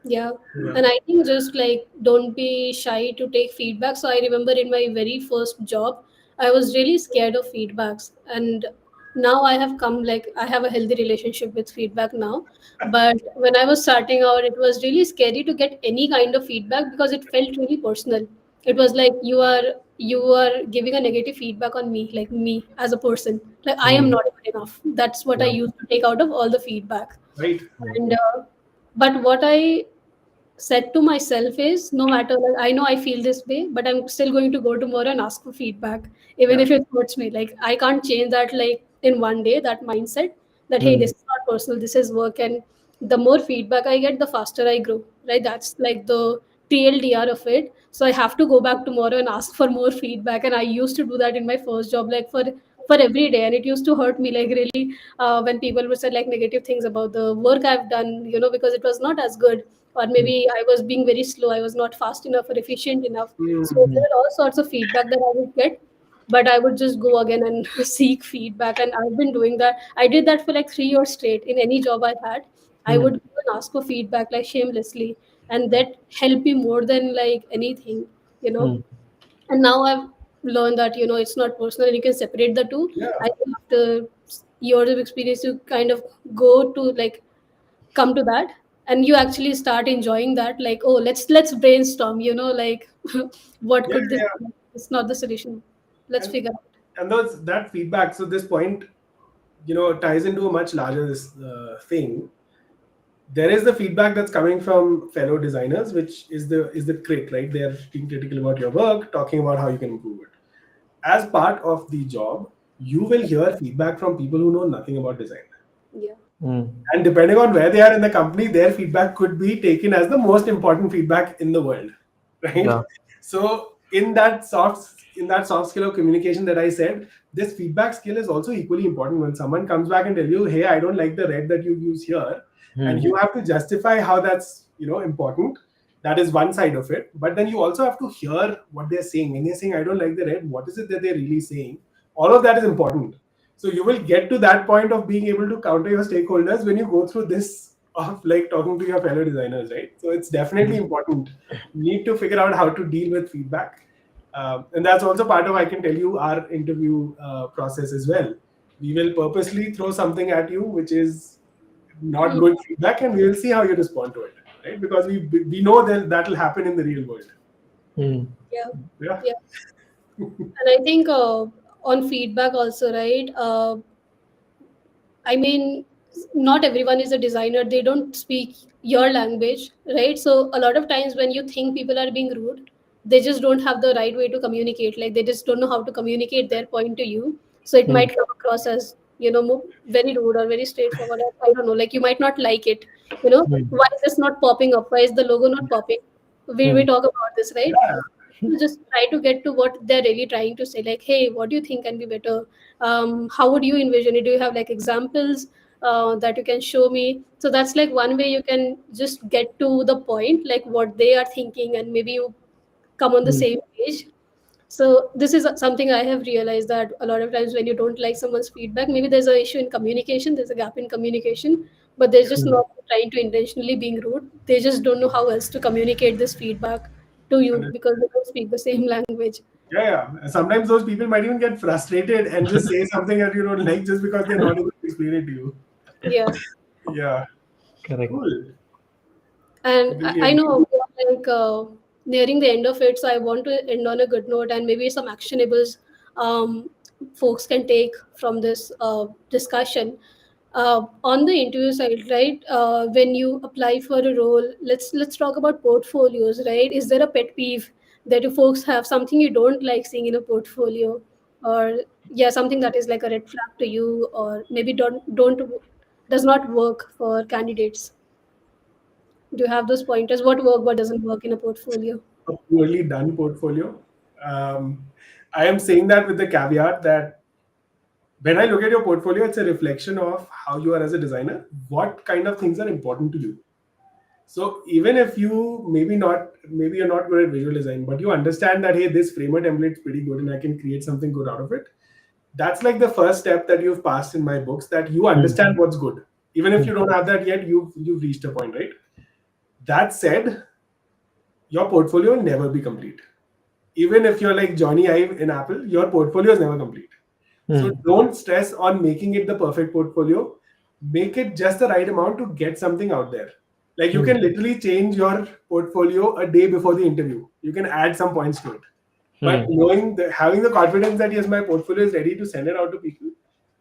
Yeah. Yeah. And I think just like don't be shy to take feedback. So I remember in my very first job, I was really scared of feedbacks. And now I have come, like, I have a healthy relationship with feedback now. But when I was starting out, it was really scary to get any kind of feedback because it felt really personal. It was like you are giving a negative feedback on me, like me as a person. Like I am Mm. not good enough. That's what I Yeah. used to take out of all the feedback. Right. Mm. And but what I said to myself is no matter, like I know I feel this way, but I'm still going to go tomorrow and ask for feedback even Yeah. if it hurts me. Like I can't change that, like in one day, that mindset that hey, Mm. this is not personal, this is work. And the more feedback I get, the faster I grow, right? That's like the TLDR of it. So I have to go back tomorrow and ask for more feedback. And I used to do that in my first job, like for every day. And it used to hurt me, like really, when people would say like negative things about the work I've done, because it was not as good, or Mm. maybe I was being very slow, I was not fast enough or efficient enough. So Mm. there Mm. are all sorts of feedback that I would get, but I would just go again and seek feedback. And I've been doing that. I did that for like 3 years straight in any job I had. I Mm. would go and ask for feedback like shamelessly, and that helped me more than like anything, you know. Mm. And now I've learned that it's not personal and you can separate the two. Yeah. I think after years of experience, you kind of go to like come to that, and you actually start enjoying that, like, oh, let's brainstorm, like what Yeah. could this Yeah. be? It's not the solution, let's And figure out. those that feedback. So this point, ties into a much larger thing. There is the feedback that's coming from fellow designers, which is the crit, right? They're being critical about your work, talking about how you can improve it. As part of the job, you will hear feedback from people who know nothing about design. Yeah. Mm. And depending on where they are in the company, their feedback could be taken as the most important feedback in the world, right? Yeah. So in that soft skill of communication that I said, this feedback skill is also equally important. When someone comes back and tell you, hey, I don't like the red that you use here, and Mm. you have to justify how that's important. That is one side of it. But then you also have to hear what they're saying. When they're saying I don't like the red, what is it that they're really saying? All of that is important. So you will get to that point of being able to counter your stakeholders when you go through this of like talking to your fellow designers, right? So it's definitely Mm. important. You need to figure out how to deal with feedback, and that's also part of, I can tell you, our interview process as well. We will purposely throw something at you which is not Hmm. good feedback, and we will see how you respond to it, right? Because we know that that will happen in the real world. Mm. Yeah. Yeah. Yeah. And I think on feedback also, right? I mean, not everyone is a designer. They don't speak your language, right? So a lot of times when you think people are being rude, they just don't have the right way to communicate. Like they just don't know how to communicate their point to you. So it Mm. might come across as very rude or very straightforward. I don't know. Like you might not like it. Mm. Why is this not popping up? Why is the logo not popping? We Mm. talk about this, right? Yeah. You just try to get to what they're really trying to say, like hey, what do you think can be better? How would you envision it? Do you have like examples that you can show me? So that's like one way you can just get to the point, like what they are thinking, and maybe you come on the Mm. same page. So this is something I have realized, that a lot of times when you don't like someone's feedback, maybe there's an issue in communication, there's a gap in communication, but they're just Mm. not trying to intentionally being rude. They just don't know how else to communicate this feedback to you because they don't speak the same language. Yeah, yeah. Sometimes those people might even get frustrated and just say something that you don't like just because they're not able to explain it to you. Yeah. Yeah, Correct. cool. And Really I agree. know we are like nearing the end of it, so I want to end on a good note and maybe some actionables folks can take from this discussion. On the interview side, right? When you apply for a role, let's talk about portfolios, right? Is there a pet peeve that you folks have, something you don't like seeing in a portfolio, or yeah, something that is like a red flag to you, or maybe don't does not work for candidates? Do you have those pointers? What work, what doesn't work in a portfolio? A poorly done portfolio. Um, I am saying that with the caveat that when I look at your portfolio, it's a reflection of how you are as a designer, what kind of things are important to you. So even if maybe you're not good at visual design, but you understand that hey, this framer template is pretty good and I can create something good out of it. That's like the first step that you've passed in my books, that you Mm. understand what's good. Even if Mm. you don't have that yet, you've reached a point, right? That said, your portfolio will never be complete. Even if you're like Johnny Ive in Apple, your portfolio is never complete. So don't stress on making it the perfect portfolio. Make it just the right amount to get something out there. Like you can literally change your portfolio a day before the interview. You can add some points to it. But knowing having the confidence that yes, my portfolio is ready to send it out to people,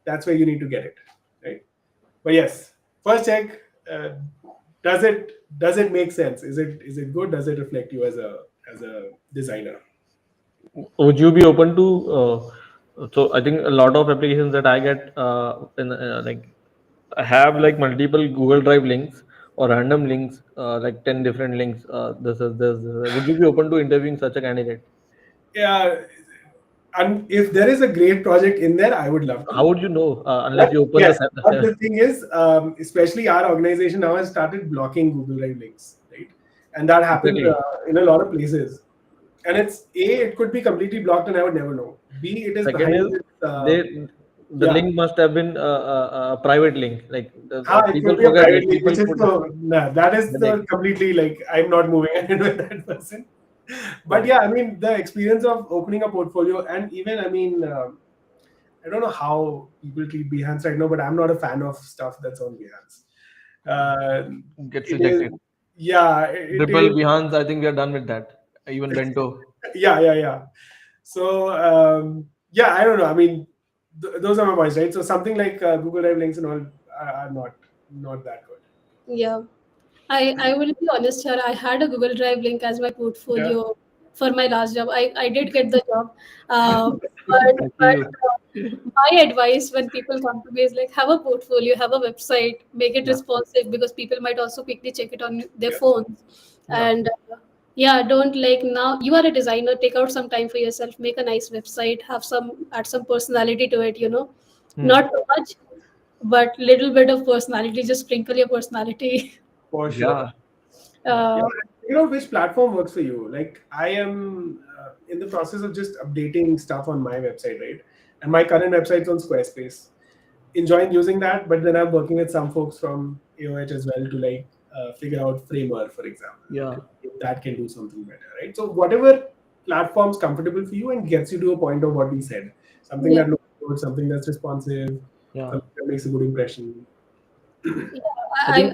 that's where you need to get it, right? But yes, first check. Does it make sense? Is it good? Does it reflect you as a designer? Would you be open to? So I think a lot of applications that I get like have like multiple Google Drive links or random links, like 10 different links. This is this. Would you be open to interviewing such a candidate? Yeah, and if there is a great project in there, I would love How to. would you know unless But you open the yes, but the thing is, especially our organization now has started blocking Google Drive links, right? And that happens exactly? in a lot of places. And it could be completely blocked, and I would never know. B, it is Second behind is this. the Yeah, link must have been a private link. Like it people could be a forget. private Like link, people which is put so nah, that is the link. the completely like I'm not moving ahead with that person. But Yeah. yeah, I mean the experience of opening a portfolio, and even I mean. I don't know how people treat Behance right now, but I'm not a fan of stuff that's on Behance. Uh, Gets it is, rejected. yeah, it Drupal, is, Behance, I think we are done with that. Even Bento. yeah, yeah, yeah. So, yeah, I don't know. I mean, those are my points, right? So something like Google Drive links and all are not that good. Yeah. I will be honest here. I had a Google Drive link as my Yeah, portfolio for my last job. I did get the job, but I see you. my advice when people come to me is like have a portfolio, have a website, make it Yeah. responsive because people might also quickly check it on their yeah, phones, yeah. and yeah, don't like now you are a designer. Take out some time for yourself, make a nice website, have some add some personality to it. Hmm. Not too much, but little bit of personality. Just sprinkle your personality. For sure. Yeah. Yeah. Yeah, Uh, figure out which platform works for you. Like I am in the process of just updating stuff on my website, right? And my current website's on Squarespace. Enjoying using that, but then I'm working with some folks from AOH as well to like figure out Framer, for example, Yeah. if that can do something better, right? So whatever platform's comfortable for you and gets you to a point of what we said, something yeah. that looks good, something that's responsive, Yeah. something that makes a good impression. Yeah, I I, think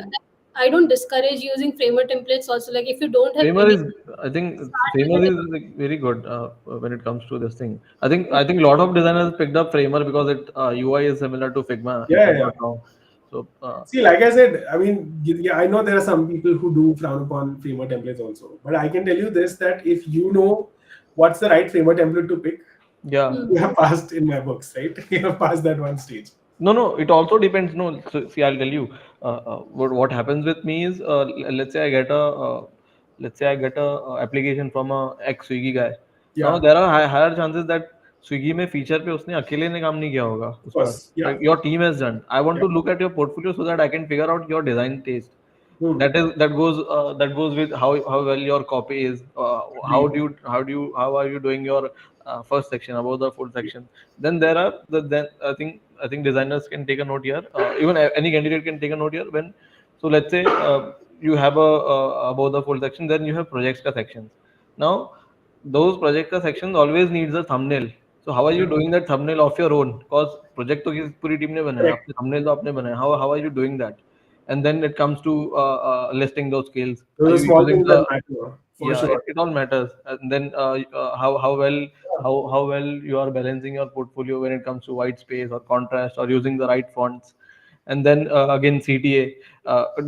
I don't discourage using framer templates also. Like if you don't have Framer any, is, I think start with Framer it. is like very good when it comes to this thing. I think a lot of designers picked up Framer because it UI is similar to Figma, if Yeah, I'm yeah. not wrong. So See, like I said, I mean, yeah, I know there are some people who do frown upon framework templates also, but I can tell you this that if you know what's the right framework template to pick, yeah. Hmm. you have passed in my books, right? You have passed that one stage. No, no, it also depends. No, so, see, I'll tell you. What happens with me is, let's say I get a application from a ex Swiggy guy. Now Yeah, there are higher chances that Swiggy में feature पे उसने अकेले ने काम नहीं किया होगा of उस पर. course. Yeah, Like your team has done. I want yeah. to look at your portfolio so that I can figure out your design taste. Hmm. That goes with how well your copy is. Agreed. How are you doing your first section above the full section. Then there are then I think designers can take a note here. Even any candidate can take a note here. So let's say you have above the full section, then you have projects ka sections. Now those project ka sections always needs a thumbnail. So how are you Yeah, doing that thumbnail of your own? Because project तो पूरी team ने बनाया, correct. आपने thumbnail तो आपने बनाया. How are you doing that? And then it comes to listing those skills. Are Those are you small using things that the matter for yeah, sure. it all matters. And then how well you are balancing your portfolio when it comes to white space or contrast or using the right fonts. And then again CTA.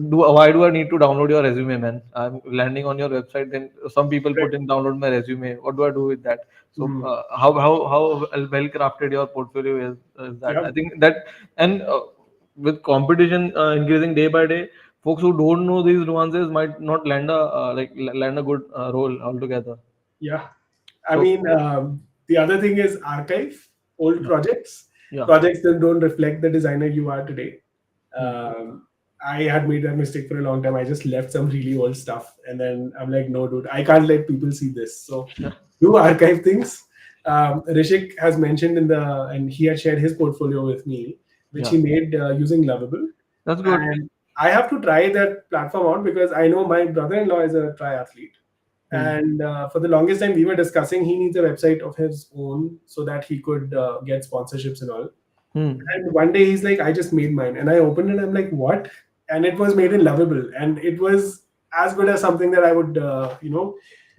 Do Why do I need to download your resume, man? I'm landing on your website. Then some people put Correct. in download my resume. What do I do with that? So Hmm. how well crafted your portfolio is that? Yeah, I think that and with competition increasing day by day, folks who don't know these nuances might not land a good role altogether. yeah. I So mean, the other thing is archive old yeah, projects, yeah, projects that don't reflect the designer you are today. hmm, I had made that mistake for a long time. I just left some really old stuff, and then I'm like, no, dude, I can't let people see this. So yeah, do archive things. Rishik has mentioned and he had shared his portfolio with me, which yeah. he made using Lovable. That's good. And I have to try that platform out because I know my brother-in-law is a triathlete, and for the longest time we were discussing he needs a website of his own so that he could get sponsorships and all. And one day he's like, I just made mine, and I opened it. I'm like, what? And it was made in Lovable, and it was as good as something that I would,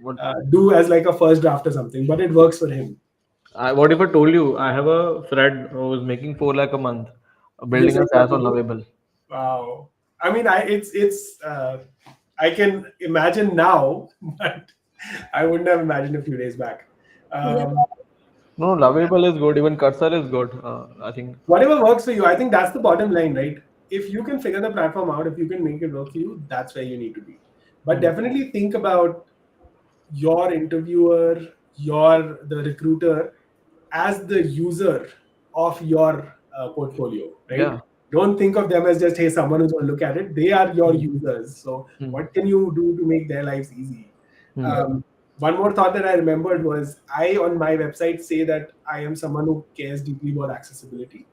What do as like a first draft or something. But it works for him. what if I told you I have a friend who is making 4 lakh a month, building a Using SaaS on Lovable. Lovable. Wow. I mean, it's I can imagine now, but I wouldn't have imagined a few days back. Yeah. Um, No, Lovable is good. Even Cursor is good. I think. Whatever works for you, I think that's the bottom line, right? If you can figure the platform out, if you can make it work for you, that's where you need to be. But definitely think about your interviewer, the recruiter, as the user of your portfolio, right? Yeah. Don't think of them as just, hey, someone who's going to look at it. They are your users. So what can you do to make their lives easy? One more thought that I remembered was, I on my website say that I am someone who cares deeply about accessibility.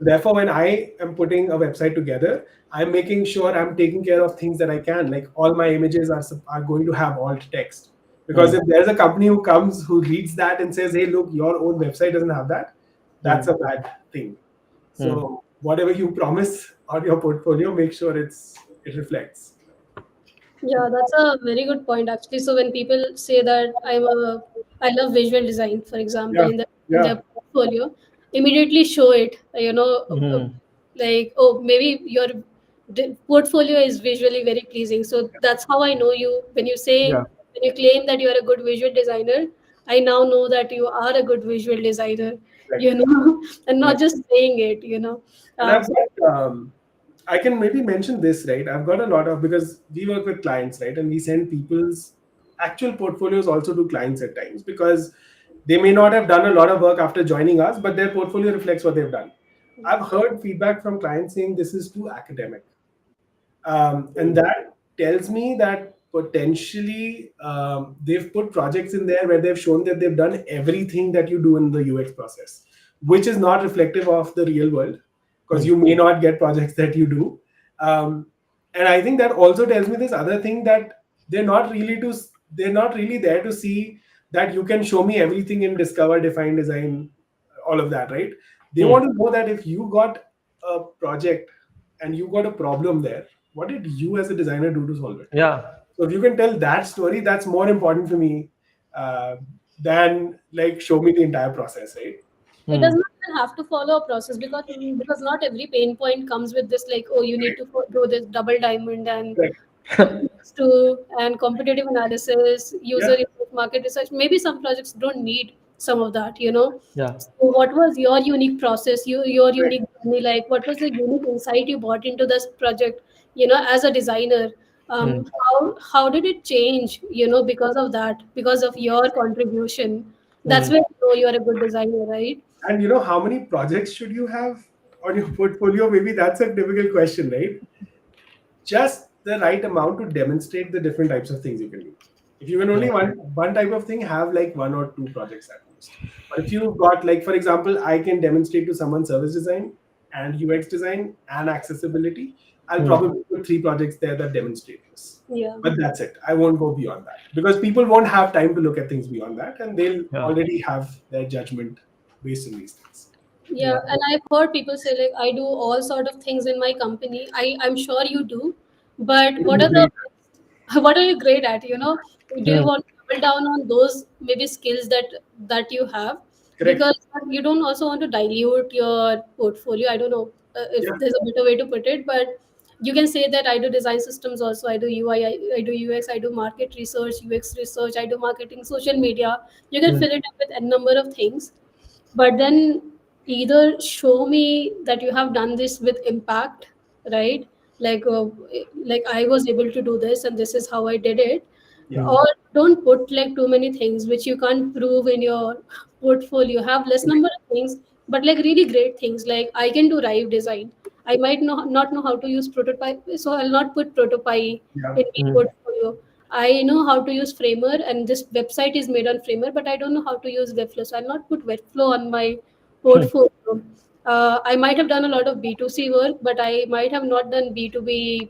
Therefore, when I am putting a website together, I'm making sure I'm taking care of things that I can. Like all my images are going to have alt text. Because if there's a company who comes who reads that and says, hey, look, your own website doesn't have that, that's a bad thing. So whatever you promise on your portfolio, make sure it reflects. Yeah, that's a very good point actually. So when people say that I love visual design, for example, Yeah, in their yeah, portfolio, immediately show it. Like, oh, maybe your portfolio is visually very pleasing. So that's how I know you. Yeah. When you claim that you are a good visual designer, I now know that you are a good visual designer. correct. And not Correct. just saying it. And I've So got, I can maybe mention this, right? I've got a lot of, because we work with clients, right? And we send people's actual portfolios also to clients at times, because they may not have done a lot of work after joining us, but their portfolio reflects what they've done. I've heard feedback from clients saying this is too academic. And that tells me that potentially they've put projects in there where they've shown that they've done everything that you do in the UX process, which is not reflective of the real world, because you may not get projects that you do. Um, and I think that also tells me this other thing, that they're not really to they're not really there to see that you can show me everything in discover, define, design, all of that, right? They want to know that if you got a project and you got a problem there, what did you as a designer do to solve it? Yeah. So if you can tell that story, that's more important for me uh, than like show me the entire process, right? it does not even have to follow a process, because not every pain point comes with this, like, oh, you need to do this double diamond and Right. to and competitive analysis, user Yeah. research, market research. Maybe some projects don't need some of that. Yeah. So what was your unique process, your Right. unique journey? Like, what was the unique insight you brought into this project, as a designer? How did it change, because of that, because of your contribution? That's where you know you're a good designer, right? And how many projects should you have on your portfolio? Maybe that's a difficult question, right? Just the right amount to demonstrate the different types of things you can do. If you can only one type of thing, have like one or two projects at most. But if you've got, like, for example, I can demonstrate to someone service design and UX design and accessibility, I'll probably put three projects there that demonstrate this. Yeah. But that's it. I won't go beyond that, because people won't have time to look at things beyond that, and they'll Yeah. already have their judgment based on these things. Yeah, and I've heard people say, like, I do all sort of things in my company. I'm sure you do, but what are the Great. what are you great at? Do you want to double down on those maybe skills that you have? Correct. Because you don't also want to dilute your portfolio. I don't know if Yeah. there's a better way to put it, but you can say that I do design systems also. I do UI, I do UX, I do market research, UX research, I do marketing, social media. You can fill it up with a number of things, but then either show me that you have done this with impact, right? Like I was able to do this and this is how I did it. Yeah. Or don't put like too many things which you can't prove in your portfolio. Have less number of things, but like really great things. Like, I can do Rive design. I might not know how to use prototype, so I'll not put prototype Yeah. in my portfolio. I know how to use Framer, and this website is made on Framer, but I don't know how to use Webflow, so I'll not put Webflow on my portfolio. I might have done a lot of B2C work, but I might have not done B2B,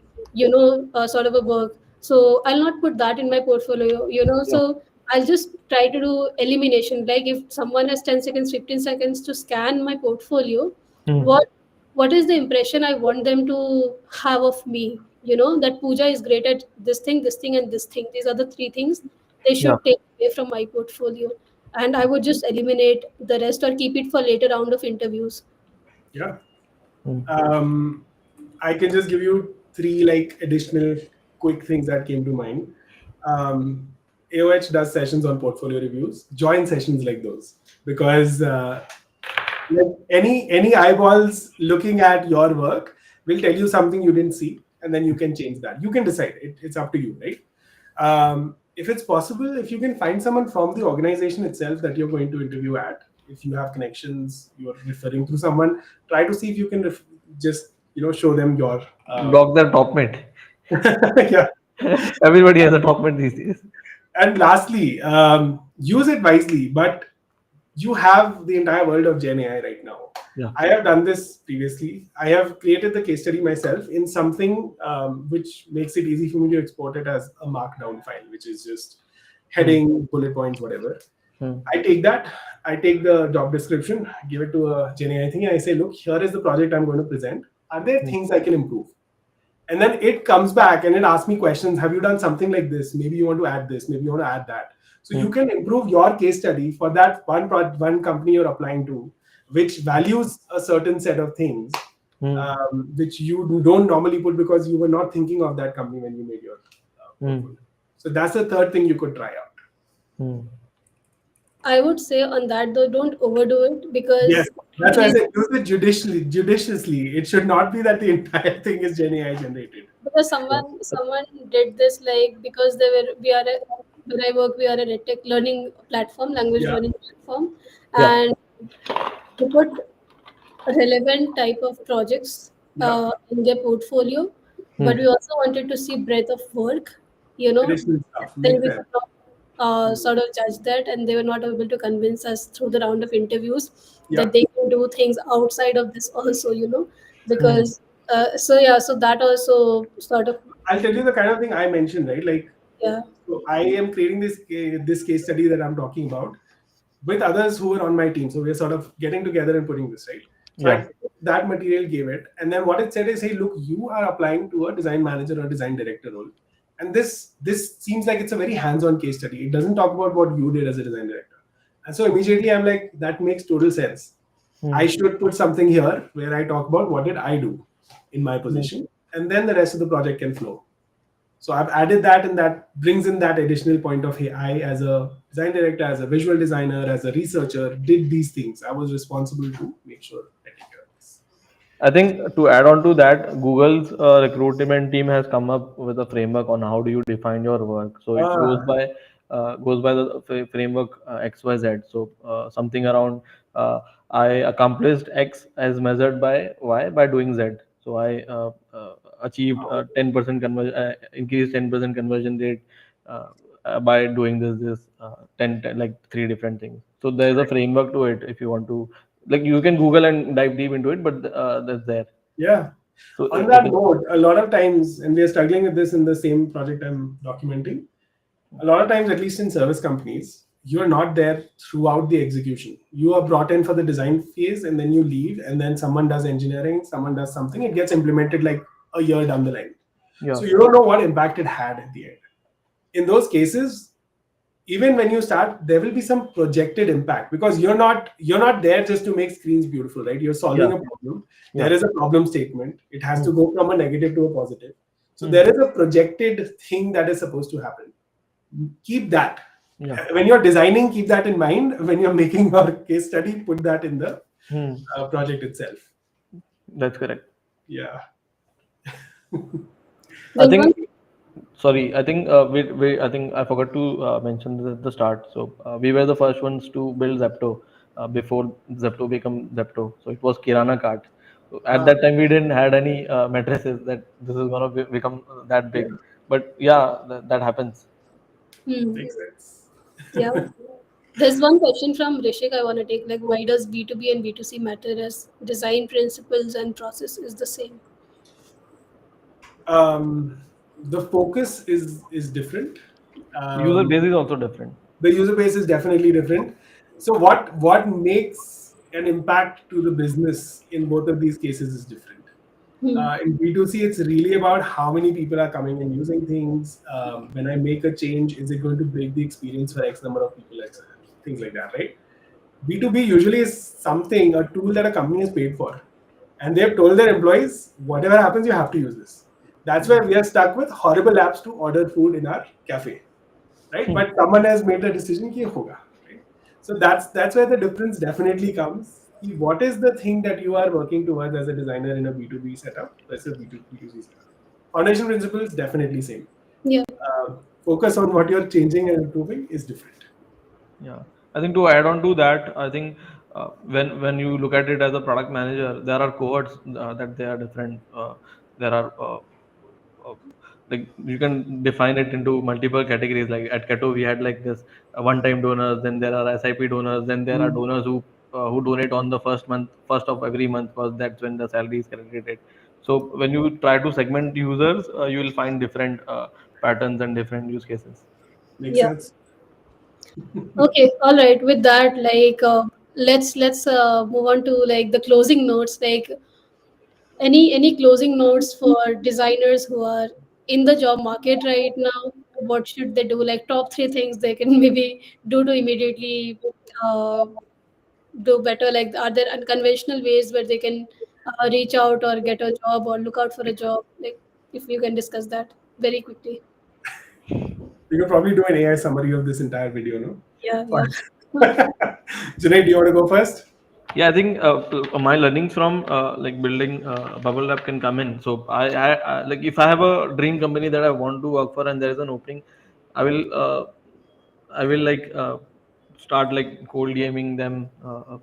sort of a work. So I'll not put that in my portfolio. Yeah. So I'll just try to do elimination. Like if someone has 10 seconds, 15 seconds to scan my portfolio, Hmm. what what is the impression I want them to have of me? That Pooja is great at this thing, and this thing. These are the three things they Yeah. should take away from my portfolio. And I would just eliminate the rest or keep it for later round of interviews. Yeah. Hmm. Um, I can just give you three like additional quick things that came to mind. Um, AOH does sessions on portfolio reviews. Join sessions like those because like any eyeballs looking at your work will tell you something you didn't see, and then you can change that. You can decide. It's up to you, right? If it's possible, if you can find someone from the organization itself that you're going to interview at, if you have connections, you're referring to someone, try to see if you can just show them your Block their top mate. yeah. Everybody has a top mate these days. And lastly, use it wisely, but you have the entire world of Gen AI right now. Yeah. I have done this previously. I have created the case study myself in something which makes it easy for me to export it as a markdown file, which is just Hmm. heading, bullet points, whatever. Hmm. I take that, I take the job description, give it to a Gen AI thing, and I say, look, here is the project I'm going to present. Are there Hmm. things I can improve? And then it comes back and it asks me questions. Have you done something like this? Maybe you want to add this, maybe you want to add that. So Hmm. you can improve your case study for that one company you're applying to, which values a certain set of things, Hmm. which you don't normally put because you were not thinking of that company when you made your Hmm. portfolio. So that's the third thing you could try out. Hmm. I would say on that though, don't overdo it Yes, because that's why I please, said use it judiciously. It should not be that the entire thing is Gen AI generated. because Yeah. someone did this, like, because where I work, we are a edtech learning platform, language Yeah, learning platform, Yeah. and to put relevant type of projects yeah. in their portfolio, but Hmm. we also wanted to see breadth of work, you know, Additional stuff then makes we sense. could not sort of judge that, and they were not able to convince us through the round of interviews Yeah. that they can do things outside of this also, Hmm. because so yeah, so that also sort of, I'll tell you the kind of thing I mentioned, right? Like, yeah. so I am creating this case study that I'm talking about with others who were on my team. So we're sort of getting together and putting this right. So I Yeah. took that material, gave it, and then what it said is, hey, look, you are applying to a design manager or design director role, and this seems like it's a very hands-on case study. It doesn't talk about what you did as a design director, and so immediately I'm like, that makes total sense. Hmm. I should put something here where I talk about what did I do in my Hmm. position, and then the rest of the project can flow. So I've added that, and that brings in that additional point of, hey, I as a design director, as a visual designer, as a researcher, did these things. I was responsible to make sure I take care of this. I think to add on to that, Google's recruitment team has come up with a framework on how do you define your work. So it Ah, goes by the framework XYZ. So something around I accomplished X as measured by Y by doing Z. So I achieved wow. 10% increased 10% conversion rate by doing this 10 like three different things. So there is a framework to it if you want to, like, you can Google and dive deep into it, but that's there. Yeah. So On it that is. note, a lot of times, and we are struggling with this in the same project I'm documenting, a lot of times, at least in service companies, you are not there throughout the execution. You are brought in for the design phase and then you leave, and then someone does engineering, someone does something, it gets implemented like a year down the line. Yeah. So you don't know what impact it had at the end. In those cases, even when you start, there will be some projected impact because you're not there just to make screens beautiful, right? You're solving Yeah. a problem. Yeah. There is a problem statement. It has Hmm. to go from a negative to a positive. So Hmm. there is a projected thing that is supposed to happen. Keep that. Yeah. When you're designing, keep that in mind. When you're making your case study, put that in the Hmm. project itself. That's correct. Yeah. I There's one. think. Sorry, I think I think I forgot to mention this at the start. So we were the first ones to build Zepto before Zepto became Zepto. So it was Kirana cart. So at Ah, that time we didn't had any matrices that this is gonna become that yeah, big. But yeah, that happens. Hmm. makes sense. Yeah. There's one question from Rishik I want to take. Like, why does B2B and B2C matter as design principles and process is the same? The focus is different. User Um, base is also different. the user base is definitely different. So what makes an impact to the business in both of these cases is different. Hmm. In B2C, it's really about how many people are coming and using things. When I make a change, is it going to break the experience for X number of people, things like that, right? B2B usually is something, a tool that a company is paid for. And they've told their employees, whatever happens, you have to use this. That's why we are stuck with horrible apps to order food in our cafe, right? But someone has made the decision ki hoga, right? So that's where the difference definitely comes. What is the thing that you are working towards as a designer in a B2B setup versus B2C setup? Foundation principles definitely same. Yeah. Focus on what you're changing and improving is different. Yeah, I think to add on to that, I think when you look at it as a product manager, there are cohorts that they are different. There are uh, like you can define it into multiple categories. Like at Keto, we had like this one-time donors. Then there are SIP donors. Then there are Mm. donors who donate on the first of every month, because that's when the salary is calculated. So when you try to segment users, you will find different patterns and different use cases. Makes Yeah. sense. Okay. All right. With that, like, let's move on to like the closing notes. Like, any closing notes for designers who are in the job market right now? What should they do? Like, top three things they can maybe do to immediately uh, do better. Like, are there unconventional ways where they can reach out or get a job or look out for a job? Like, if you can discuss that very quickly. We could probably do an AI summary of this entire video, no? Yeah, yeah. Fine. Junaid, do you want to go first? Yeah, I think my learnings from like building bubble lab can come in. So I like if I have a dream company that I want to work for and there is an opening, I will uh, I will like start like cold DMing them.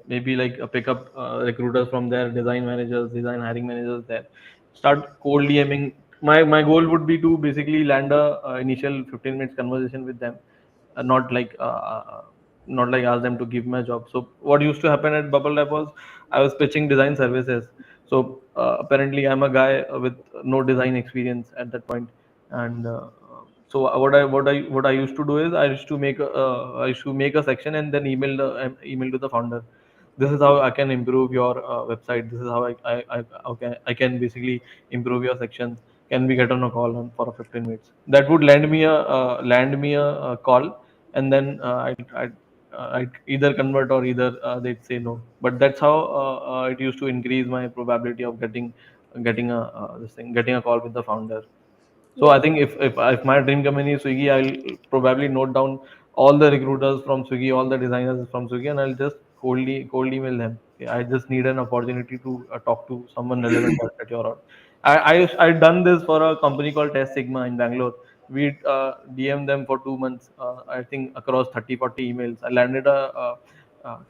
Maybe like pick up recruiters from their design managers, design hiring managers there. Start cold DMing. My goal would be to basically land a initial 15 minutes conversation with them, not like not like ask them to give me a job. So what used to happen at Bubble Lab was I was pitching design services. So apparently I'm a guy with no design experience at that point, and so what I used to do is I used to make a section and then email to the founder. This is how I can improve your website. This is how I can basically improve your section. Can we get on a call on for a 15 minutes? That would land me a call, and then I'd either convert or either they'd say no. But that's how it used to increase my probability of getting a call with the founder. So Yeah, I think if my dream company is Swiggy, I'll probably note down all the recruiters from Swiggy, all the designers from Swiggy, and I'll just cold email them. Okay, I just need an opportunity to talk to someone relevant at your org. I've done this for a company called Test Sigma in Bangalore. We DM them for 2 months. I think across 30-40 emails. I landed a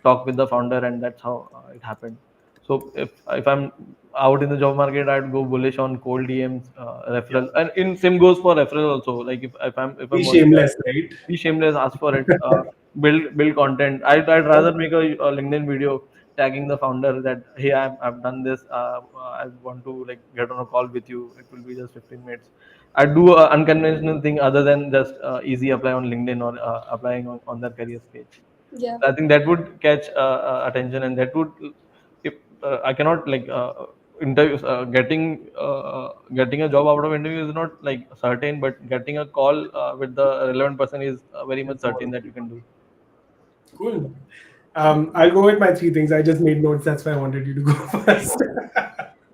talk with the founder, and that's how it happened. So if I'm out in the job market, I'd go bullish on cold DMs, Yeah. referral, and in same goes for referral also. Like if Be I'm working, shameless, right? be shameless, ask for it. Build content. I'd rather make a LinkedIn video tagging the founder that hey, I've done this. I want to like get on a call with you. It will be just 15 minutes. I do a unconventional thing other than just easy apply on LinkedIn or applying on their career page. yeah, I think that would catch attention, and that would if I cannot like interviews getting a job out of interview is not like certain, but getting a call with the relevant person is very much It's more. certain that you can do. Cool. I'll go with my three things. I just made notes. That's why I wanted you to go first.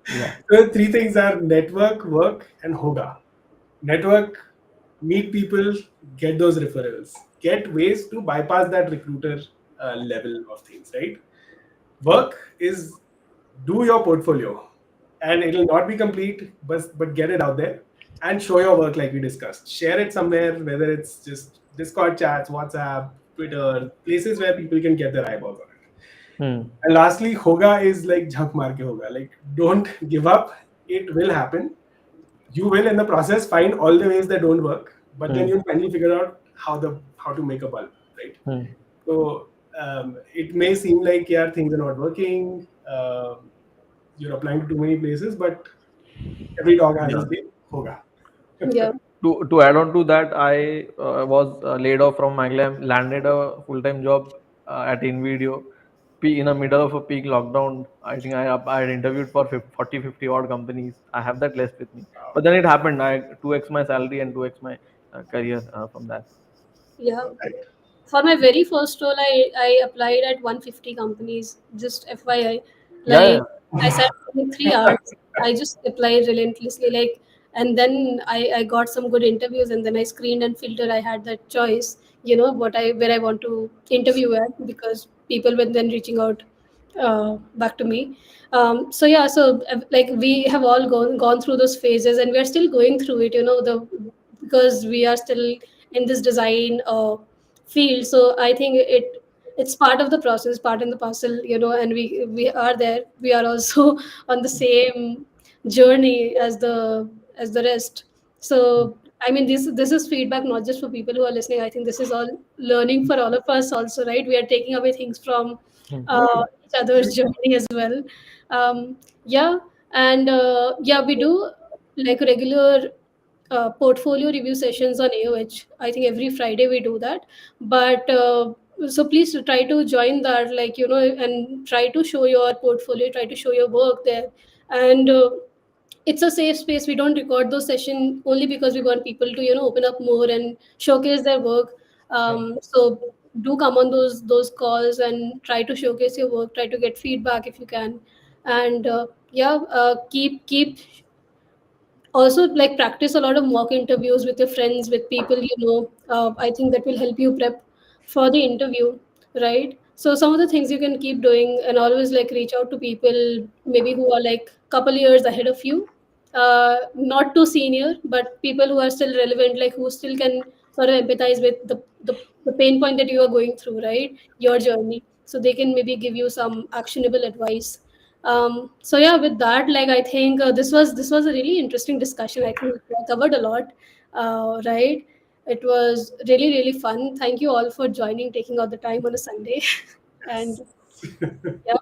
Yeah. So the three things are network, work, and hoga. Network, meet people, get those referrals, get ways to bypass that recruiter level of things, right? Work is do your portfolio, and it'll not be complete, but get it out there and show your work like we discussed. Share it somewhere, whether it's just Discord chats, WhatsApp, Twitter, places where people can get their eyeballs on it. Hmm. And lastly, hoga is like jhak maar ke hoga. Like don't give up. It will happen. You will in the process find all the ways that don't work, but then Hmm. you'll finally figure out how to make a bulb, right? Hmm. So it may seem like yeah, things are not working. You're applying to too many places, but every dog has Yeah. his day. Hoga. Yeah. To add on to that, I was laid off from Maglam, landed a full time job at InVideo. In the middle of a peak lockdown, I think I had interviewed for 40, 50 odd companies. I have that list with me. But then it happened. I 2x my salary and 2x my career from that. Yeah. Right. For my very first role, I applied at 150 companies. Just FYI, Yeah, like yeah. I sat for like 3 hours. I just applied relentlessly, like, and then I got some good interviews, and then I screened and filtered. I had that choice, what I where I want to interview at, because people were then reaching out back to me. So yeah, so like we have all gone through those phases, and we are still going through it. Because we are still in this design field. So I think it's part of the process, part in the parcel. And we are there. We are also on the same journey as the rest. So I mean, this is feedback not just for people who are listening. I think this is all learning for all of us also, right? We are taking away things from Hmm. each other's journey as well. Yeah, and yeah, we do like regular portfolio review sessions on AOH. I think every Friday we do that. But so please try to join that, like, and try to show your portfolio, try to show your work there. And it's a safe space. We don't record those sessions only because we want people to, open up more and showcase their work. So do come on those calls and try to showcase your work, try to get feedback if you can. And yeah, keep also, like, practice a lot of mock interviews with your friends, with people. I think that will help you prep for the interview, right? So some of the things you can keep doing, and always like reach out to people maybe who are like couple years ahead of you, not too senior, but people who are still relevant, like who still can sort of empathize with the pain point that you are going through, right? Your journey, so they can maybe give you some actionable advice. So yeah, with that, like, I think this was a really interesting discussion. I think we covered a lot, right? It was really really fun. Thank you all for joining, taking out the time on a Sunday. And yeah,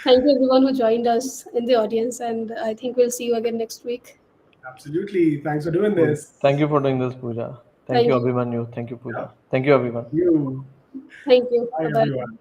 thank you everyone who joined us in the audience, and I think we'll see you again next week. Absolutely. Thanks for doing Cool. this. Thank you for doing this, Pooja. Thank you, Thank you. Abhimanyu. Thank you, Yeah. Pooja. Thank you, everyone. You. Thank you. Bye, Bye bye. everyone.